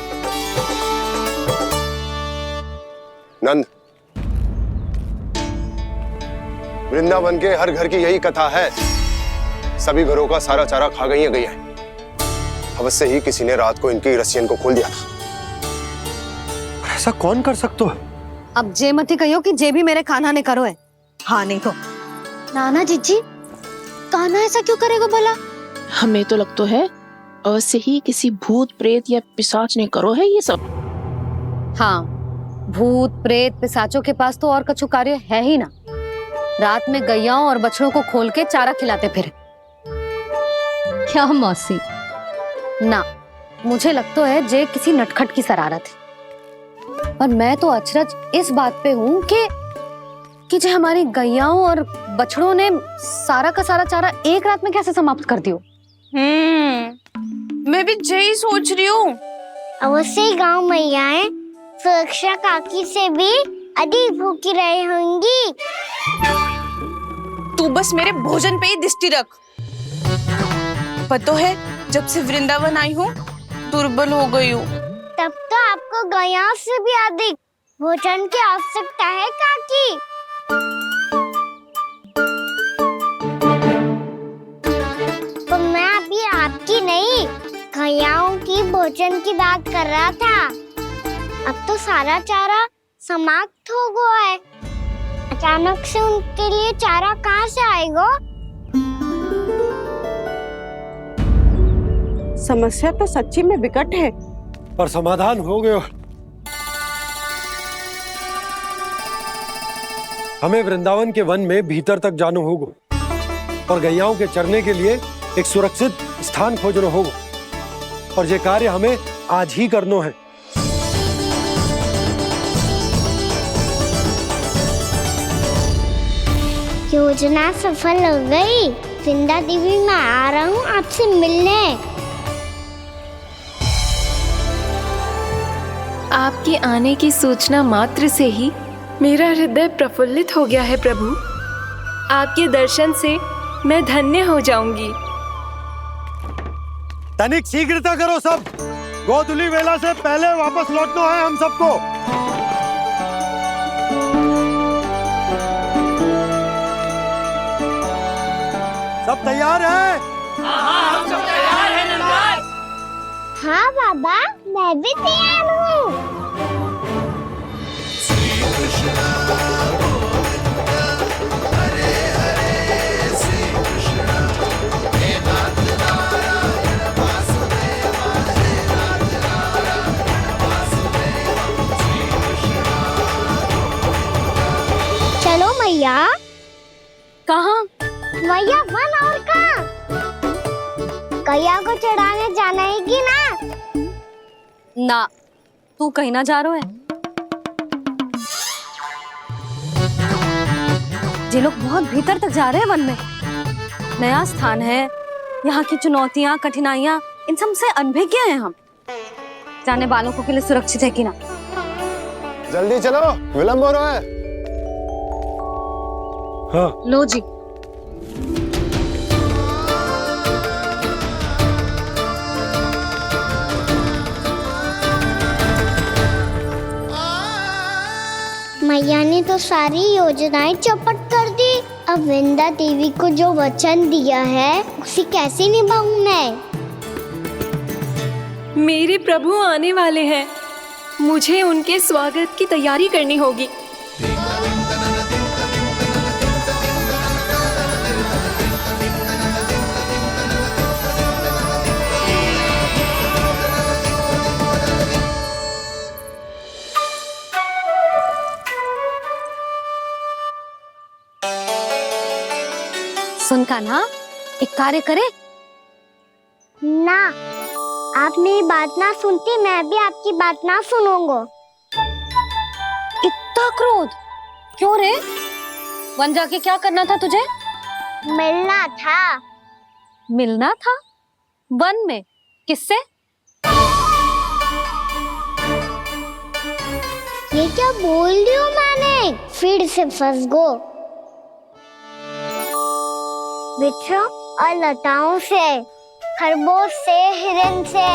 नंद, वृंदावन के हर घर की यही कथा है। सभी घरों का सारा चारा खा गई है गैया। अवश्य ही किसी ने रात को इनकी रस्सियन को खोल दिया था। ऐसा कौन कर सकता है? अब जे मती कहियो कि जे भी मेरे कान्हा ने करो है। हाँ नहीं तो नाना जीजी, कान्हा ऐसा क्यों करेगा भला? हमें तो लगता है अवश्य ही किसी भूत प्रेत या पिशाच ने करो है ये सब। हाँ, भूत प्रेत पिशाचों के पास तो और कछु कार्य है ही ना। रात में गैयाओं और बछड़ों को खोल के चारा खिलाते फिर। क्या मौसी? ना, मुझे लगता है जे किसी नटखट की शरारत है। पर मैं तो अचरज इस बात पे हूँ कि जो हमारी गैयाओं और बछड़ों ने सारा का सारा चारा एक रात में कैसे समाप्त कर दियो। मैं भी यही सोच रही हूँ। अवश्य ही गाँव मैयाएं सुरक्षा काकी से भी अधिक भूखी रही होंगी। तू बस मेरे भोजन पे ही दृष्टि रख। पता है, जब से वृंदावन आई हूँ दुर्बल हो गई हूँ। तब तो आपको गैया से भी अधिक भोजन की आवश्यकता है काकी। तो मैं अभी आपकी नहीं, गैयाओं की भोजन की बात कर रहा था। अब तो सारा चारा समाप्त हो गया है। अचानक से उनके लिए चारा कहाँ से आएगा? समस्या तो सच्ची में विकट है, पर समाधान हो गयो। हमें वृंदावन के वन में भीतर तक जाना होगा और गैयाओं के चरने के लिए एक सुरक्षित स्थान खोजना होगा, और ये कार्य हमें आज ही करना है। योजना सफल हो गई। वृंदा देवी, मैं आ रहा हूँ आपसे मिलने। आपके आने की सूचना मात्र से ही मेरा हृदय प्रफुल्लित हो गया है प्रभु। आपके दर्शन से मैं धन्य हो जाऊंगी। तनिक शीघ्रता करो सब, गोधुली वेला से पहले वापस लौटना है हम सबको। सब तैयार है? हाँ, हम सब तैयार हैं नंदराज। हाँ बाबा, मैं भी तैयार हूँ। चलो मैया। कहाँ? मैया वन और कहाँ? गैया को चढ़ाने जाना है कि ना? ना, तू कहीं ना जा रहा है। ये लोग बहुत भीतर तक जा रहे हैं वन में। नया स्थान है, यहाँ की चुनौतियाँ, कठिनाइयाँ, इन सब से अनभिज्ञ हैं हम। जाने वालों के लिए सुरक्षित है कि ना? जल्दी चलो, विलंब हो रहा है। हाँ। लो जी। मैया ने तो सारी योजनाएं चौपट कर दी। अब वृंदा देवी को जो वचन दिया है उसे कैसे निभाऊं मैं? मेरे प्रभु आने वाले हैं, मुझे उनके स्वागत की तैयारी करनी होगी। सुन कान्हा, एक कार्य करे ना, आप मेरी बात ना सुनती, मैं भी आपकी बात ना सुनूंगा। इतना क्रोध क्यों रे? वन जाके क्या करना था तुझे? मिलना था। मिलना था? वन में? किससे? ये क्या बोल रही हूँ मैंने? फिर से फंस गो। वृक्षों और लताओं से, खरगोश से, हिरन से,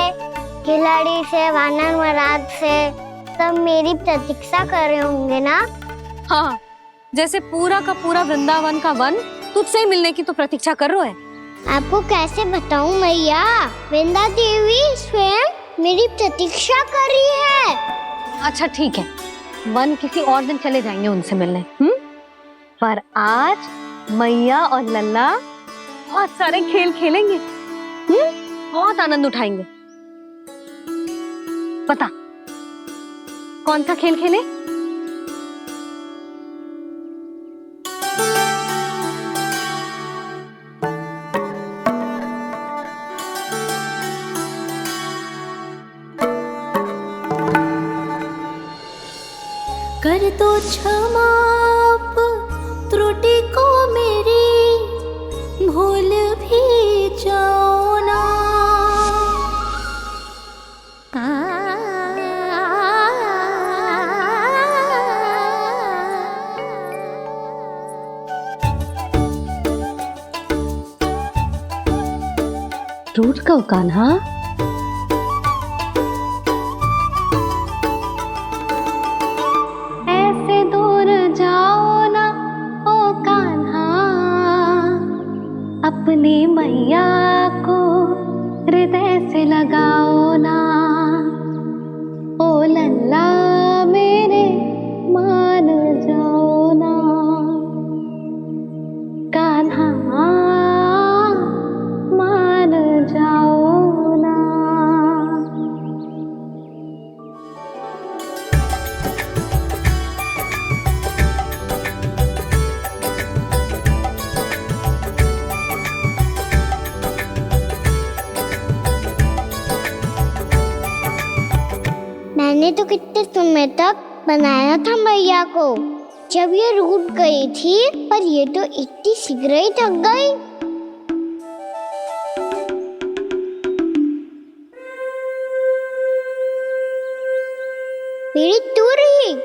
खिलाड़ी से, वानर महाराज से, सब मेरी प्रतीक्षा कर रहे होंगे ना? हाँ, जैसे पूरा का पूरा वृंदावन का वन तुझसे ही मिलने की तो प्रतीक्षा कर रहा है। आपको कैसे बताऊं मैया? वृंदा देवी स्वयं मेरी प्रतीक्षा कर रही है। अच्छा ठीक है, वन किसी और दिन चले जाएंगे उनसे मिलने। पर आज मैया और लल्ला बहुत सारे खेल खेलेंगे। बहुत आनंद उठाएंगे। पता कौन सा खेल खेले? कर दो क्षमा त्रुटि को मेरी, भूल भी जाओ ना। टूट गओ कान्हा? अपनी मैया को हृदय से लगाओ ना, ओ लल्ला मेरे मान जाओ ना, कान्हा मान जाओ ना। मैंने तो कितने समय तक बनाया था मैया को, जब ये रूठ गई थी, पर ये तो इतनी शीघ्र ही थक गई। मेरी तू रही।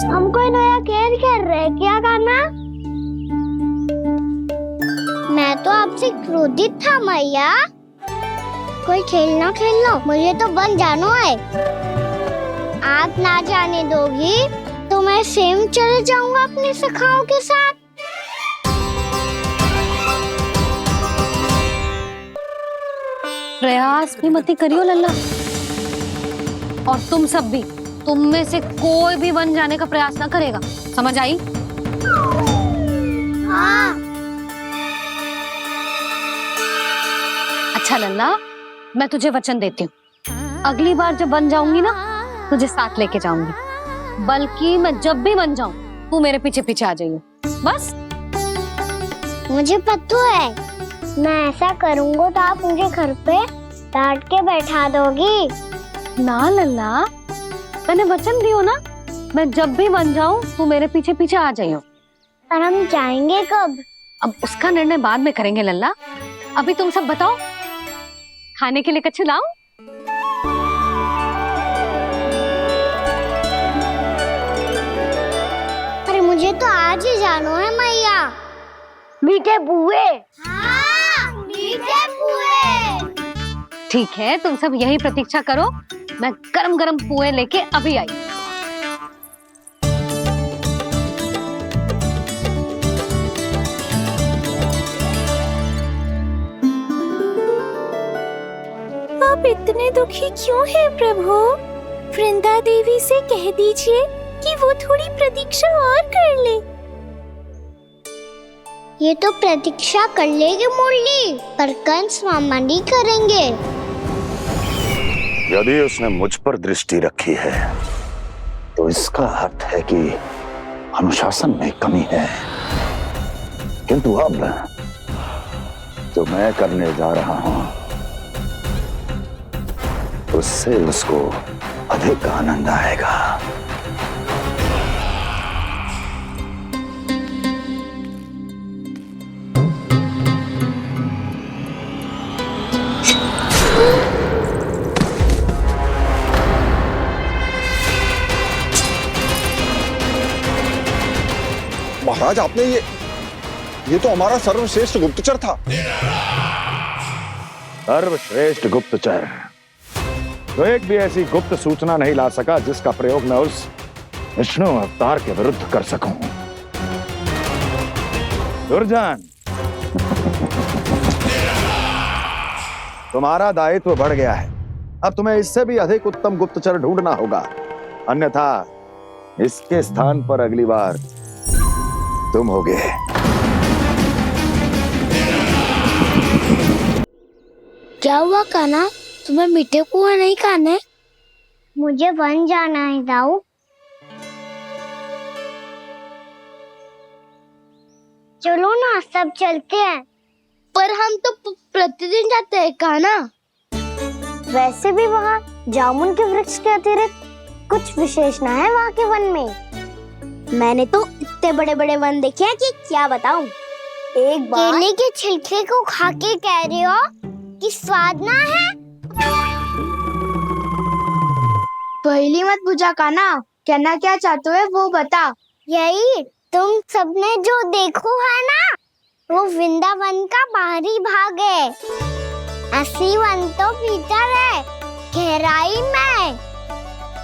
हम कोई नया खेल खेल रहे हैं क्या करना? मैं तो आपसे क्रोधित था मैया। कोई खेलना खेलना, मुझे तो बन जानो है। आप ना जाने दोगी तो मैं स्वयं चले जाऊंगा अपने सखाओं के साथ। प्रयास भी मत करियो लल्ला, और तुम सब भी, तुम में से कोई भी वन जाने का प्रयास ना करेगा, समझ आई? हाँ। अच्छा लल्ला, मैं तुझे वचन देती हूँ, अगली बार जब वन जाऊंगी ना, तुझे साथ लेके जाऊंगी। बल्कि मैं जब भी वन जाऊं, तू मेरे पीछे पीछे आ जाइए, बस। मुझे पता है, मैं ऐसा करूंगा तो आप मुझे घर पे डांट के बैठा दोगी। ना लल्ला, मैंने वचन दियो ना, मैं जब भी बन जाऊं तू मेरे पीछे पीछे आ जाइयो। पर हम जाएंगे कब? अब उसका निर्णय बाद में करेंगे लल्ला। अभी तुम सब बताओ, खाने के लिए कुछ लाऊं? अरे मुझे तो आज ही जाना है मैया। मीठे बुए। हाँ, मीठे बुए। ठीक है, तुम सब यही प्रतीक्षा करो, मैं गरम गरम पुए लेके अभी आई। आप इतने दुखी क्यों हैं प्रभु? वृंदा देवी से कह दीजिए कि वो थोड़ी प्रतीक्षा और कर ले। ये तो प्रतीक्षा कर लेगी मुरली, पर कंस मामा नहीं करेंगे। यदि उसने मुझ पर दृष्टि रखी है तो इसका अर्थ है कि अनुशासन में कमी है। किंतु अब जो मैं करने जा रहा हूं उससे उसको अधिक आनंद आएगा। महाराज, आपने ये तो हमारा सर्वश्रेष्ठ गुप्तचर था। सर्वश्रेष्ठ गुप्तचर तो एक भी ऐसी गुप्त सूचना नहीं ला सका जिसका प्रयोग मैं उस विष्णु अवतार के विरुद्ध कर सकूं। दुर्जन, तुम्हारा दायित्व बढ़ गया है। अब तुम्हें इससे भी अधिक उत्तम गुप्तचर ढूंढना होगा, अन्यथा इसके स्थान पर अगली बार तुम होगे। क्या हुआ कान्हा, तुम्हें मीठे पुआ नहीं खाने? मुझे वन जाना है दाऊ। चलो ना, सब चलते हैं। पर हम तो प्रतिदिन जाते हैं कान्हा। वैसे भी वहाँ जामुन के वृक्ष के अतिरिक्त कुछ विशेष ना है वहाँ के वन में। मैंने तो इतने बड़े बड़े वन देखे हैं कि क्या बताऊं। एक बार केले के छिलके को खा के कह रहे हो कि स्वाद ना है? पहली मत पूछा कान्हा, कहना क्या चाहते हो वो बता। यही तुम सबने जो देखो है ना, वो वृंदावन का बाहरी भाग है। असली वन तो भीतर है, गहराई में,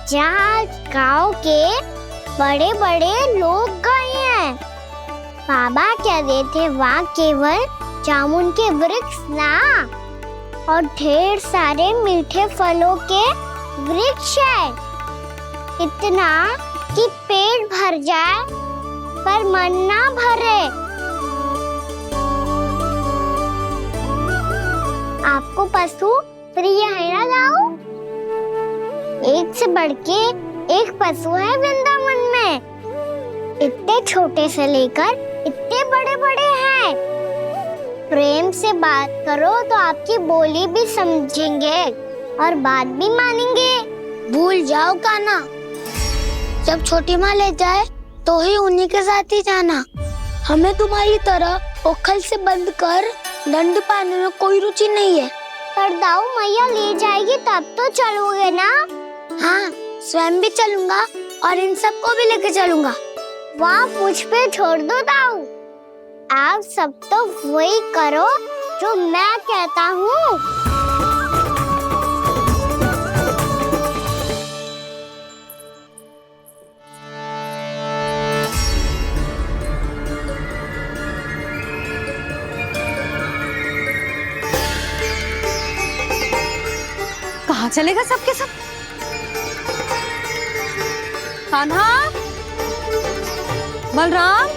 जहाँ गांव के बड़े बड़े लोग गए हैं। बाबा कह रहे थे वहाँ केवल जामुन के वृक्ष ना, और ढेर सारे मीठे फलों के वृक्ष है। इतना कि पेट भर जाए पर मन ना भरे। आपको पशु प्रिय है ना दाऊ? एक से बढ़ के एक पशु है वृंदावन में। इतने छोटे से लेकर इतने बड़े बड़े हैं। प्रेम से बात करो तो आपकी बोली भी समझेंगे और बात भी मानेंगे। भूल जाओ कान्हा, जब छोटी माँ ले जाए तो ही उन्हीं के साथ ही जाना। हमें तुम्हारी तरह ओखल से बंद कर दंड पाने में कोई रुचि नहीं है। पर दाऊ मैया ले जाएगी तब तो चलोगे ना? हाँ, स्वयं भी चलूंगा और इन सबको भी लेके चलूंगा। वहाँ मुझ पे छोड़ दो दाऊ। आप सब तो वही करो जो मैं कहता हूँ। कहाँ चलेगा सबके सब? कान्हा, बलराम,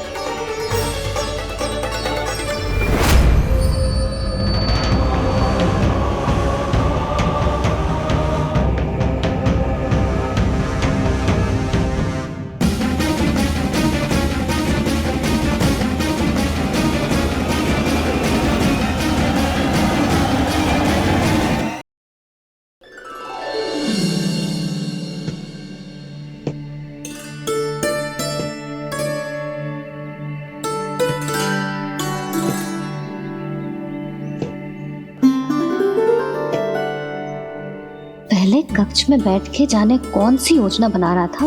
कक्ष में बैठ के जाने कौन सी योजना बना रहा था,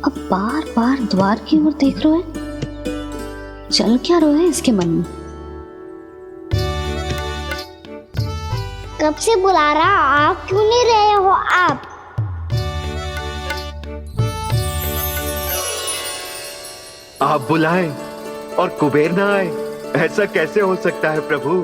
अब बार बार द्वार की ओर देख रहे हैं। चल क्या रहे हैं इसके मन में? कब से बुला रहा, आप क्यों नहीं रहे हो? आप बुलाएं और कुबेर ना आए, ऐसा कैसे हो सकता है प्रभु?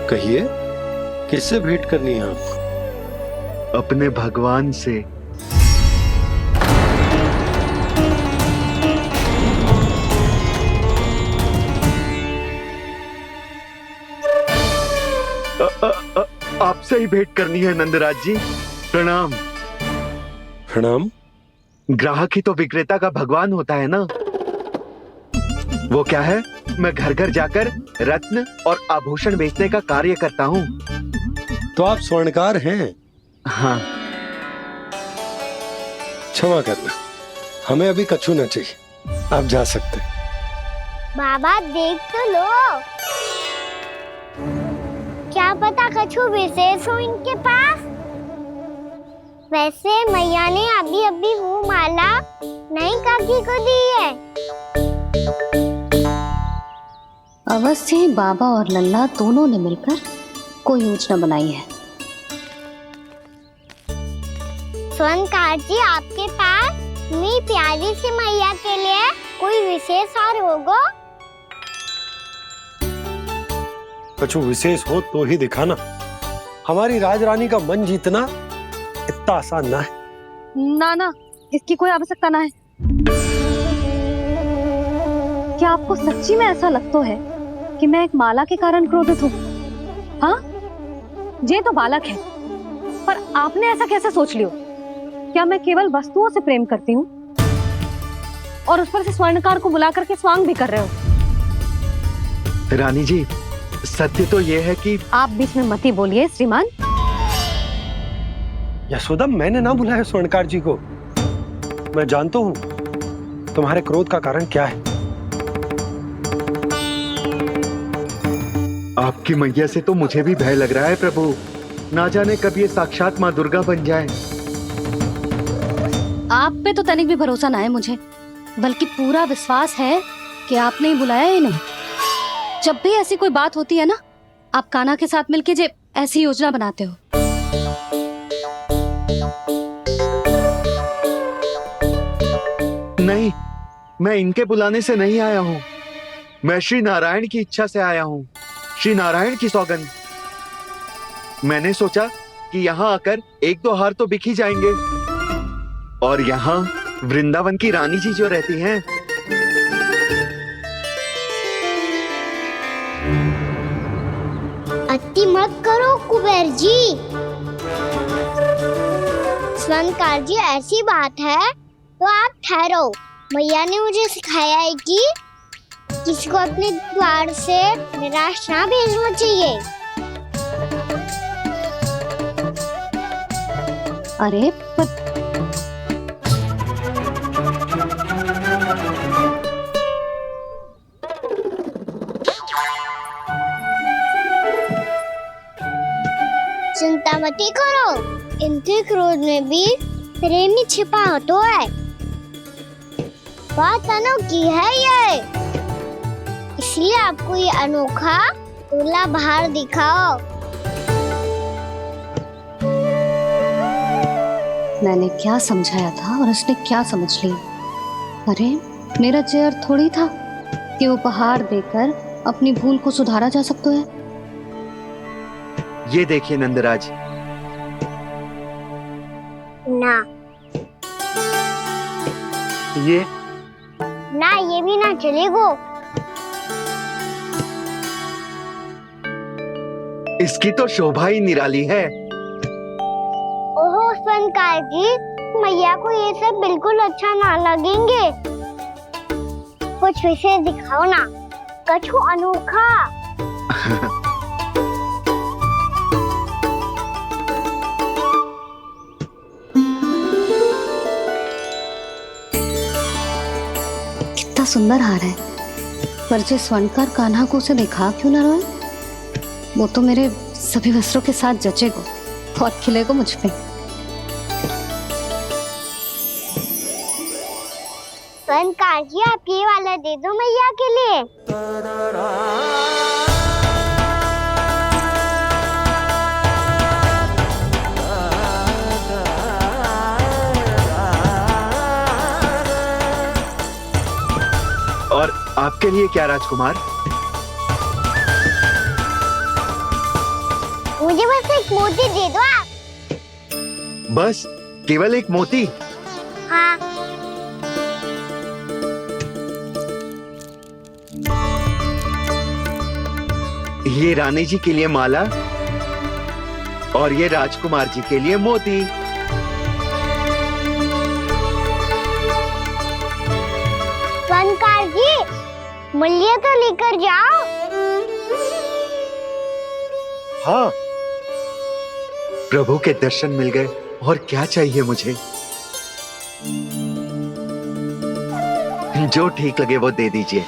कहिए, किससे भेंट करनी है आपको? अपने भगवान से। आपसे ही भेंट करनी है नंदराज जी। प्रणाम। प्रणाम। ग्राहक ही तो विक्रेता का भगवान होता है ना। वो क्या है, मैं घर घर जाकर रत्न और आभूषण बेचने का कार्य करता हूँ। तो आप स्वर्णकार हैं? हाँ। क्षमा करना, हमें अभी कछु न चाहिए, आप जा सकते हैं। बाबा देख तो लो, क्या पता कछु विशेष हो इनके पास। वैसे मैया ने अभी अभी वो माला नई काकी को दी है। अवश्य ही बाबा और लल्ला दोनों ने मिलकर कोई योजना बनाई है। स्वर्णकार जी, आपके पास मेरी प्यारी सी मैया के लिए कोई विशेष और होगा? कछु विशेष हो तो ही दिखाना। हमारी राजरानी का मन जीतना इतना आसान ना है। ना ना, इसकी कोई आवश्यकता ना है। क्या आपको सच्ची में ऐसा लगता है कि मैं एक माला के कारण क्रोधित हूँ? हाँ, ये तो बालक है, पर आपने ऐसा कैसे सोच लियो? क्या मैं केवल वस्तुओं से प्रेम करती हूँ और उस पर से स्वर्णकार को बुला करके स्वांग भी कर रहे हो? रानी जी, सत्य तो ये है कि आप बीच में मत ही बोलिए श्रीमान। यशोदा, मैंने ना बुलाया स्वर्णकार जी को। मैं जानता हूँ तुम्हारे क्रोध का कारण क्या है। आपकी मैया से तो मुझे भी भय लग रहा है प्रभु। ना जाने कब ये साक्षात माँ दुर्गा बन जाए। आप पे तो तनिक भी भरोसा ना है मुझे, बल्कि पूरा विश्वास है कि आपने ही बुलाया है इन्हें। जब भी ऐसी कोई बात होती है ना, आप कान्हा के साथ मिलके जे ऐसी योजना बनाते हो। नहीं, मैं इनके बुलाने से नहीं आया हूँ। मैं श्री नारायण की इच्छा से आया हूँ, श्री नारायण की सौगंध। मैंने सोचा कि यहाँ आकर एक दो हार तो बिक ही जाएंगे। और यहाँ वृंदावन की रानी जी जो रहती हैं, अति मत करो कुबेर जी। स्वर्णकार जी, ऐसी बात है तो आप ठहरो। मैया ने मुझे सिखाया है कि किसी को अपने द्वार से निराश ना भेजना चाहिए। अरे पर चिंता मत करो, इनके क्रोध में भी प्रेमी छिपा होता है। बात अनोखी है ये, इसलिए आपको ये अनोखा दूल्हा बाहर दिखाओ। मैंने क्या समझाया था और उसने क्या समझ लिया? अरे मेरा चेयर थोड़ी था कि उपहार देकर अपनी भूल को सुधारा जा सकता है। ये देखिए नंदराज। ना ये ना, ये भी ना चलेगा। इसकी तो शोभा ही निराली है। ओहो स्वर्णकार जी, मैया को ये सब बिल्कुल अच्छा ना लगेंगे। कुछ विशेष दिखाओ ना, कछु अनोखा। कितना सुंदर हार है, पर जो स्वर्णकार कान्हा को उसे दिखा क्यों ना रोए? वो तो मेरे सभी वस्त्रों के साथ जचेगा और खिलेगा मुझ पे। स्वर्णकार जी, आप ये वाला दे दो मैया के लिए। और आपके लिए क्या राजकुमार? मुझे बस एक मोती दे दो आप। बस केवल एक मोती? हाँ। ये रानी जी के लिए माला और ये राजकुमार जी के लिए मोती। स्वर्णकार जी, मूल्य तो लेकर जाओ। हाँ, प्रभु के दर्शन मिल गए, और क्या चाहिए मुझे? जो ठीक लगे वो दे दीजिए।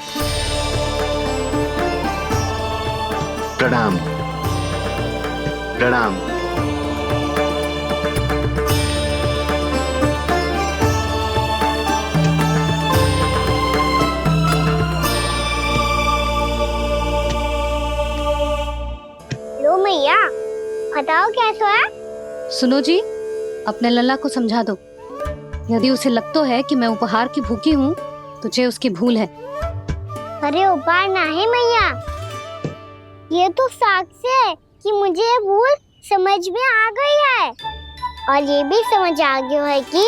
प्रणाम प्रणाम। लो मैया, बताओ कैसा है? सुनो जी, अपने लल्ला को समझा दो। यदि उसे लगता है कि मैं उपहार की भूखी हूँ, तो ये उसकी भूल है। अरे उपहार ना है मैया, ये तो साक्ष्य है कि मुझे ये भूल समझ में आ गई है, और ये भी समझ आ गया है कि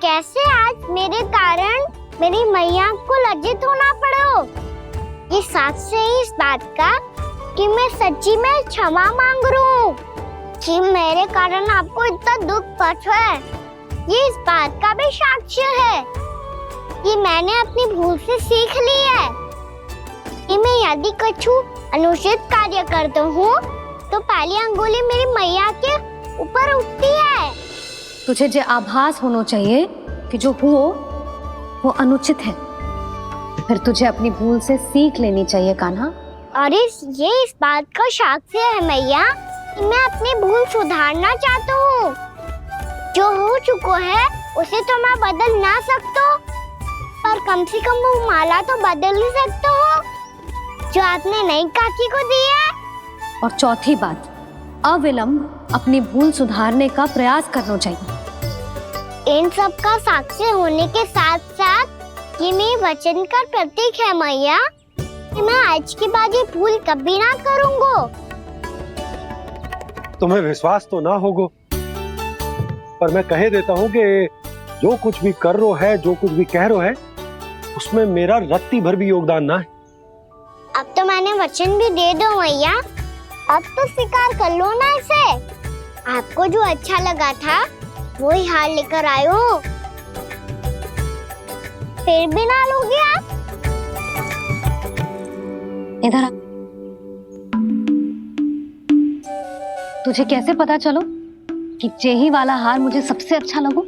कैसे आज मेरे कारण मेरी मैया को लज्जित होना पड़ो। ये साक्ष्य है इस बात का कि मैं सच्ची में क्षमा मांग रहा हूँ कि मेरे कारण आपको इतना दुख पहुंचा है। ये इस बात का भी साक्ष्य है कि मैंने अपनी भूल से सीख ली है कि मैं यदि कुछ अनुचित कार्य करता हूँ तो पहली अंगुली मेरी मैया के ऊपर उठती है। तुझे जो आभास होना चाहिए कि जो हुआ वो अनुचित है, फिर तुझे अपनी भूल से सीख लेनी चाहिए कान्हा। और ये इस बात का साक्ष्य है मैया कि मैं अपनी भूल सुधारना चाहता हूँ। जो हो चुका है उसे तो मैं बदल ना सकता, पर कम से कम वो माला तो बदल ही सकता हूँ जो आपने नई काकी को दी है। और चौथी बात, अविलंब अपनी भूल सुधारने का प्रयास करना चाहिए। इन सब का साक्ष्य होने के साथ साथ ये मेरे वचन का प्रतीक है मैया कि मैं आज के बाद ये भूल कभी ना करूँगा। तुम्हें विश्वास तो ना होगा, पर मैं कह देता हूँ कि जो कुछ भी कर रो है, जो कुछ भी कह रो है, उसमें मेरा रत्ती भर भी योगदान ना है। अब तो मैंने वचन भी दे दो मैया, अब तो स्वीकार कर लो ना इसे। आपको जो अच्छा लगा था वही हार लेकर आयो, फिर भी ना लोगे आप? इधर आ। तुझे कैसे पता चलो कि जेही वाला हार मुझे सबसे अच्छा लगो?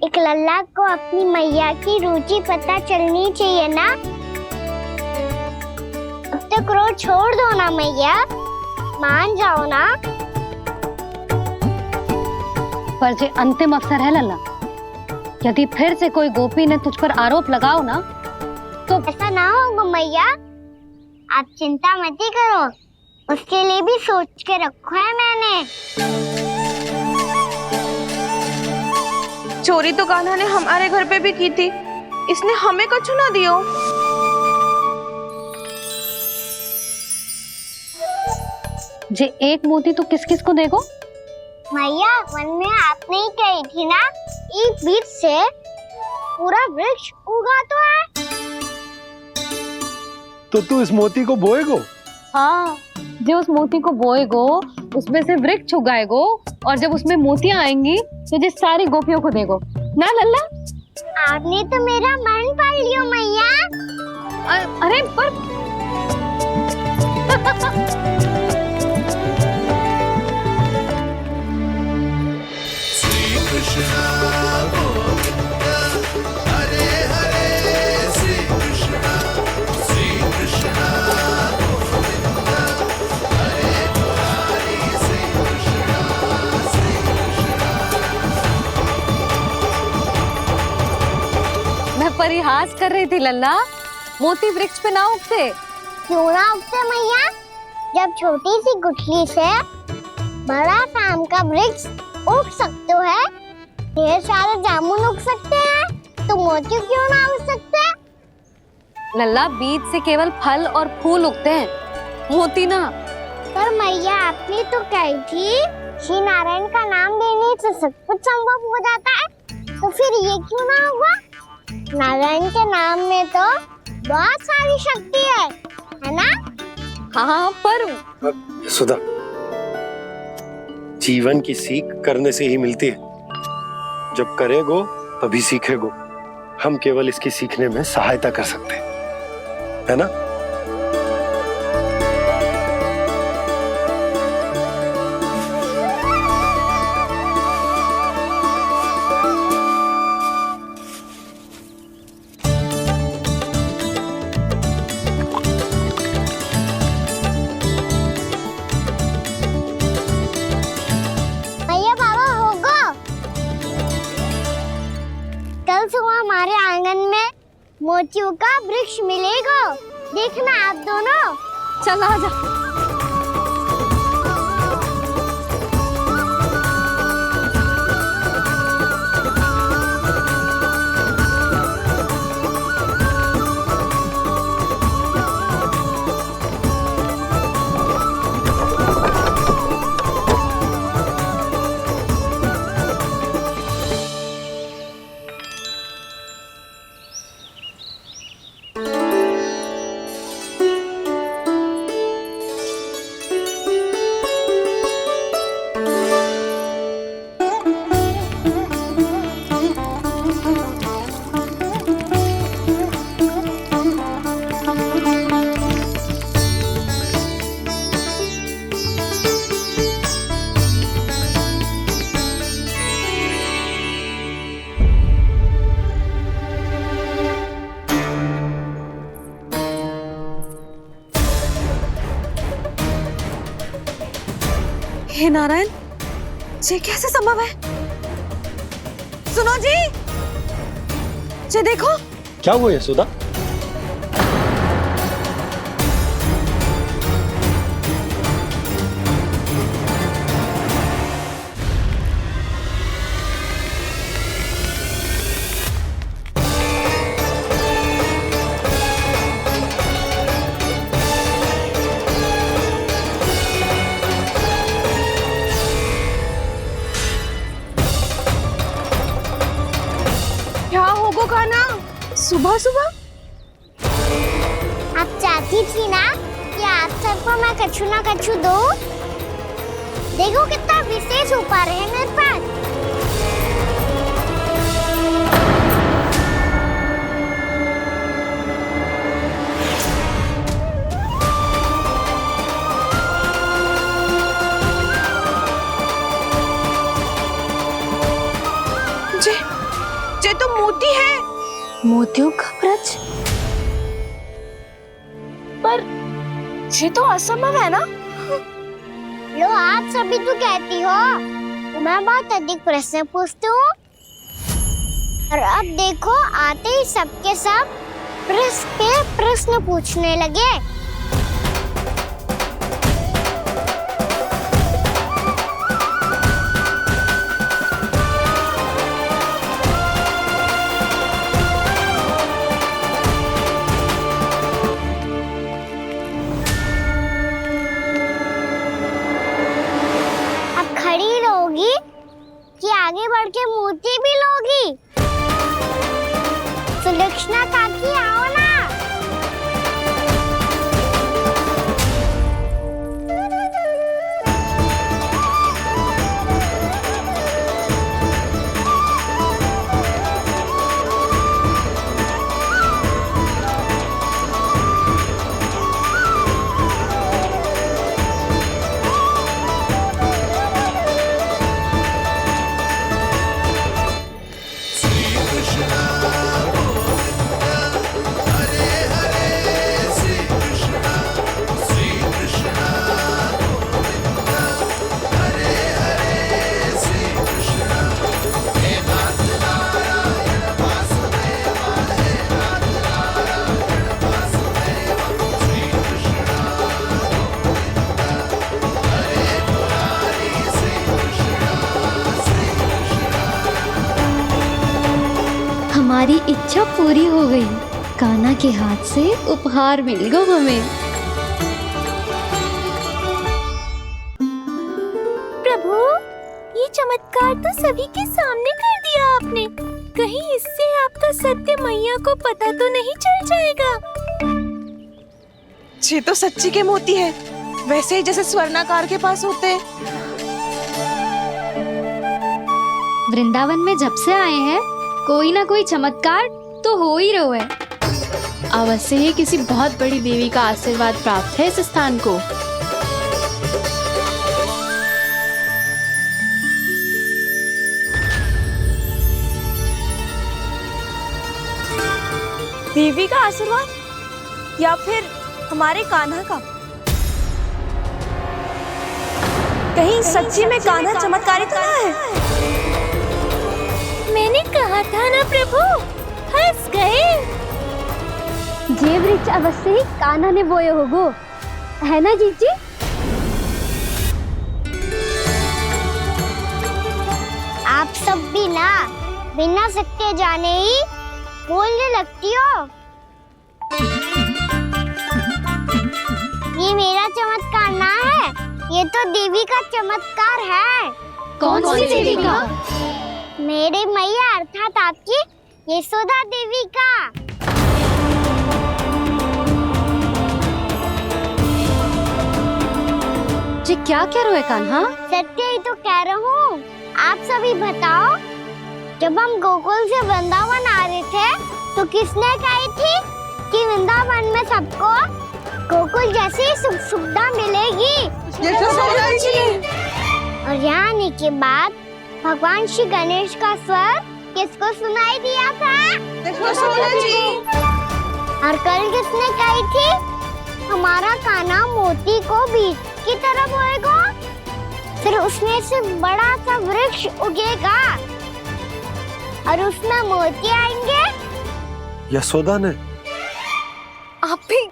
एक लल्ला को अपनी मैया की रुचि पता चलनी चाहिए ना। अब तो क्रोध छोड़ दो ना मैया, मान जाओ ना। पर जे अंतिम अवसर है लल्ला, यदि फिर से कोई गोपी ने तुझ पर आरोप लगाओ ना तो ऐसा ना होगा मैया, आप चिंता मत करो, उसके लिए भी सोच के रखो है मैंने। चोरी तो कान्हा ने हमारे घर पे भी की थी, इसने हमें कछु ना दियो। जे एक मोती तो किस किस को देगो? मैया, मन में आपने ही कही थी ना, एक बीज से पूरा वृक्ष उगा तो है। तो तू इस मोती को बोएगो? हाँ, जो उस मोती को बोएगो उसमें से वृक्ष उगाएगो, और जब उसमें मोतियां आएंगी तो जिस सारी गोपियों को देगो। ना लल्ला, आपने तो मेरा मन पढ़ लियो मैया। अरे पर श्री कृष्ण गोविंद हरे हरे श्री कृष्ण गोविंद हरे मुरारी श्री कृष्ण मैं परिहास कर रही थी लल्ला, मोती वृक्ष पे ना उगते। क्यों ना उगते मैया? जब छोटी सी गुठली से बड़ा आम का वृक्ष उग सकते है, ढेर सारे जामुन उग सकते हैं, तो मोती क्यों ना उग सकते? लल्ला, बीज से केवल फल और फूल उगते हैं, मोती ना। पर मैया आपने तो कही थी श्री नारायण का नाम लेने से सब कुछ संभव हो जाता है, तो फिर ये क्यों ना होगा? नारायण के नाम में तो बहुत सारी शक्ति है ना? हाँ, पर सुधा, जीवन की सीख करने से ही मिलती है। जब करेगो तभी सीखेगो। हम केवल इसकी सीखने में सहायता कर सकते हैं, है ना? हमारे आंगन में मोतियों का वृक्ष मिलेगा, देखना आप दोनों। चल आ जा। हे नारायण, ये कैसे संभव है? सुनो जी, ये देखो। क्या हुआ यशोदा? सुबह सुबह आप चाहती थी ना कि आप सबको मैं कछु ना कछु दूं? देखो कितना विशेष उपहार है मेरे पास। जे तो मोती है। मोतियों का ब्रज? पर ये तो असंभव है ना? लो, आप सभी तो कहती हो, तो मैं बहुत अधिक प्रश्न पूछती हूँ, और अब देखो आते ही सबके सब प्रश्न पे प्रश्न पूछने लगे। कि आगे बढ़ के मोती भी लोगी? सुलक्षणा काकी आओ ना। हमारी इच्छा पूरी हो गई। कान्हा के हाथ से उपहार मिल गया हमें। प्रभु, ये चमत्कार तो सभी के सामने कर दिया आपने। कहीं इससे आपका सत्य मैया को पता तो नहीं चल जाएगा? ये तो सच्ची के मोती है, वैसे ही जैसे स्वर्णाकार के पास होते हैं। वृंदावन में जब से आए हैं कोई ना कोई चमत्कार तो हो ही रहा है। अवश्य ही किसी बहुत बड़ी देवी का आशीर्वाद प्राप्त है इस स्थान को। देवी का आशीर्वाद या फिर हमारे कान्हा का? कहीं सच्ची में कान्हा चमत्कारी तो ना है? मैंने कहा था ना प्रभु, हंस गए। ये वृक्ष अवश्य ही कान्हा ने बोए होगो, है ना जीजी? आप सब भी ना बिना सत्य जाने ही बोलने लगती हो। ये मेरा चमत्कार ना है, ये तो देवी का चमत्कार है। कौन सी देवी का? मेरे मैया अर्थात आपकी यशोदा देवी का। जी क्या कह रहे हो कान्हा? सत्य ही तो कह रहा हूँ। आप सभी बताओ, जब हम गोकुल से वृंदावन आ रहे थे तो किसने कही थी कि वृंदावन में सबको गोकुल जैसी सुख सुविधा मिलेगी? यशोदा जी। और यहाँ आने के बाद भगवान श्री गणेश का स्वर किसको सुनाई दिया था? यशोदा जी। और कल किसने कही थी हमारा कान्हा मोती को बीज की तरह बोएगा, फिर उसमें से बड़ा सा वृक्ष उगेगा और उसमें मोती आएंगे? यशोदा ने? आप भी?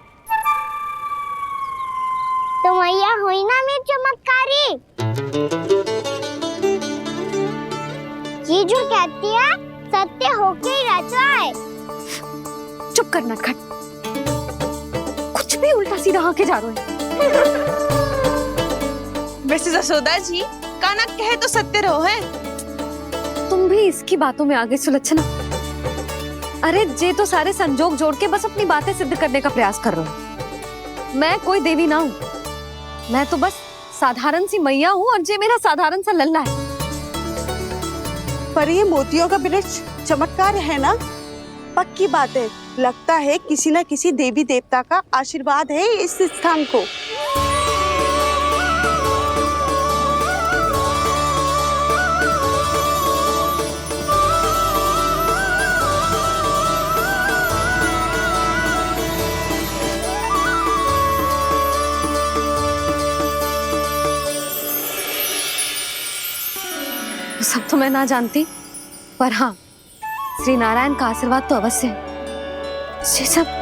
तो मैया हुई ना मेरी चमत्कारी। ये जो कहती है सत्य होके ही रहता है। चुप कर नटखट, कुछ भी उल्टा सीधा आके जा रहे हैं। वैसे यशोदा जी, कान्हा कहे तो सत्य रहो है। तुम भी इसकी बातों में आगे सुलझना। अरे जे तो सारे संजोग जोड़ के बस अपनी बातें सिद्ध करने का प्रयास कर रहे हो। मैं कोई देवी ना हूँ, मैं तो बस साधारण सी मैया हूँ और जे मेरा साधारण सा लल्ला है। पर ये मोतियों का वृक्ष चमत्कार है ना? पक्की बात है, लगता है किसी न किसी देवी देवता का आशीर्वाद है इस स्थान को। सब तो मैं ना जानती, पर हाँ, श्री नारायण का आशीर्वाद तो अवश्य है। ये सब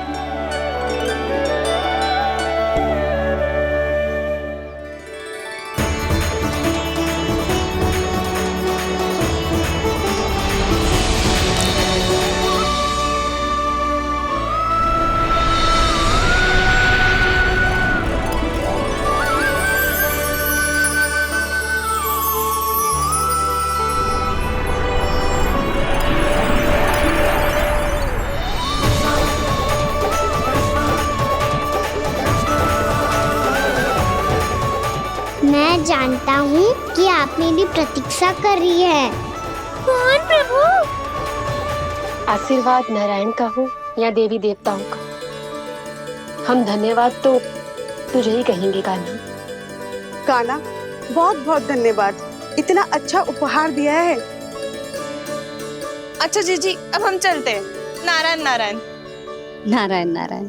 मैं जानता हूँ कि आप मेरी प्रतीक्षा कर रही है। कौन प्रभु? आशीर्वाद नारायण का हो या देवी देवताओं का, हम धन्यवाद तो तुझे ही कहेंगे कान्हा। कान्हा, बहुत बहुत धन्यवाद, इतना अच्छा उपहार दिया है। अच्छा जीजी, अब हम चलते हैं। नारायण नारायण। नारायण नारायण।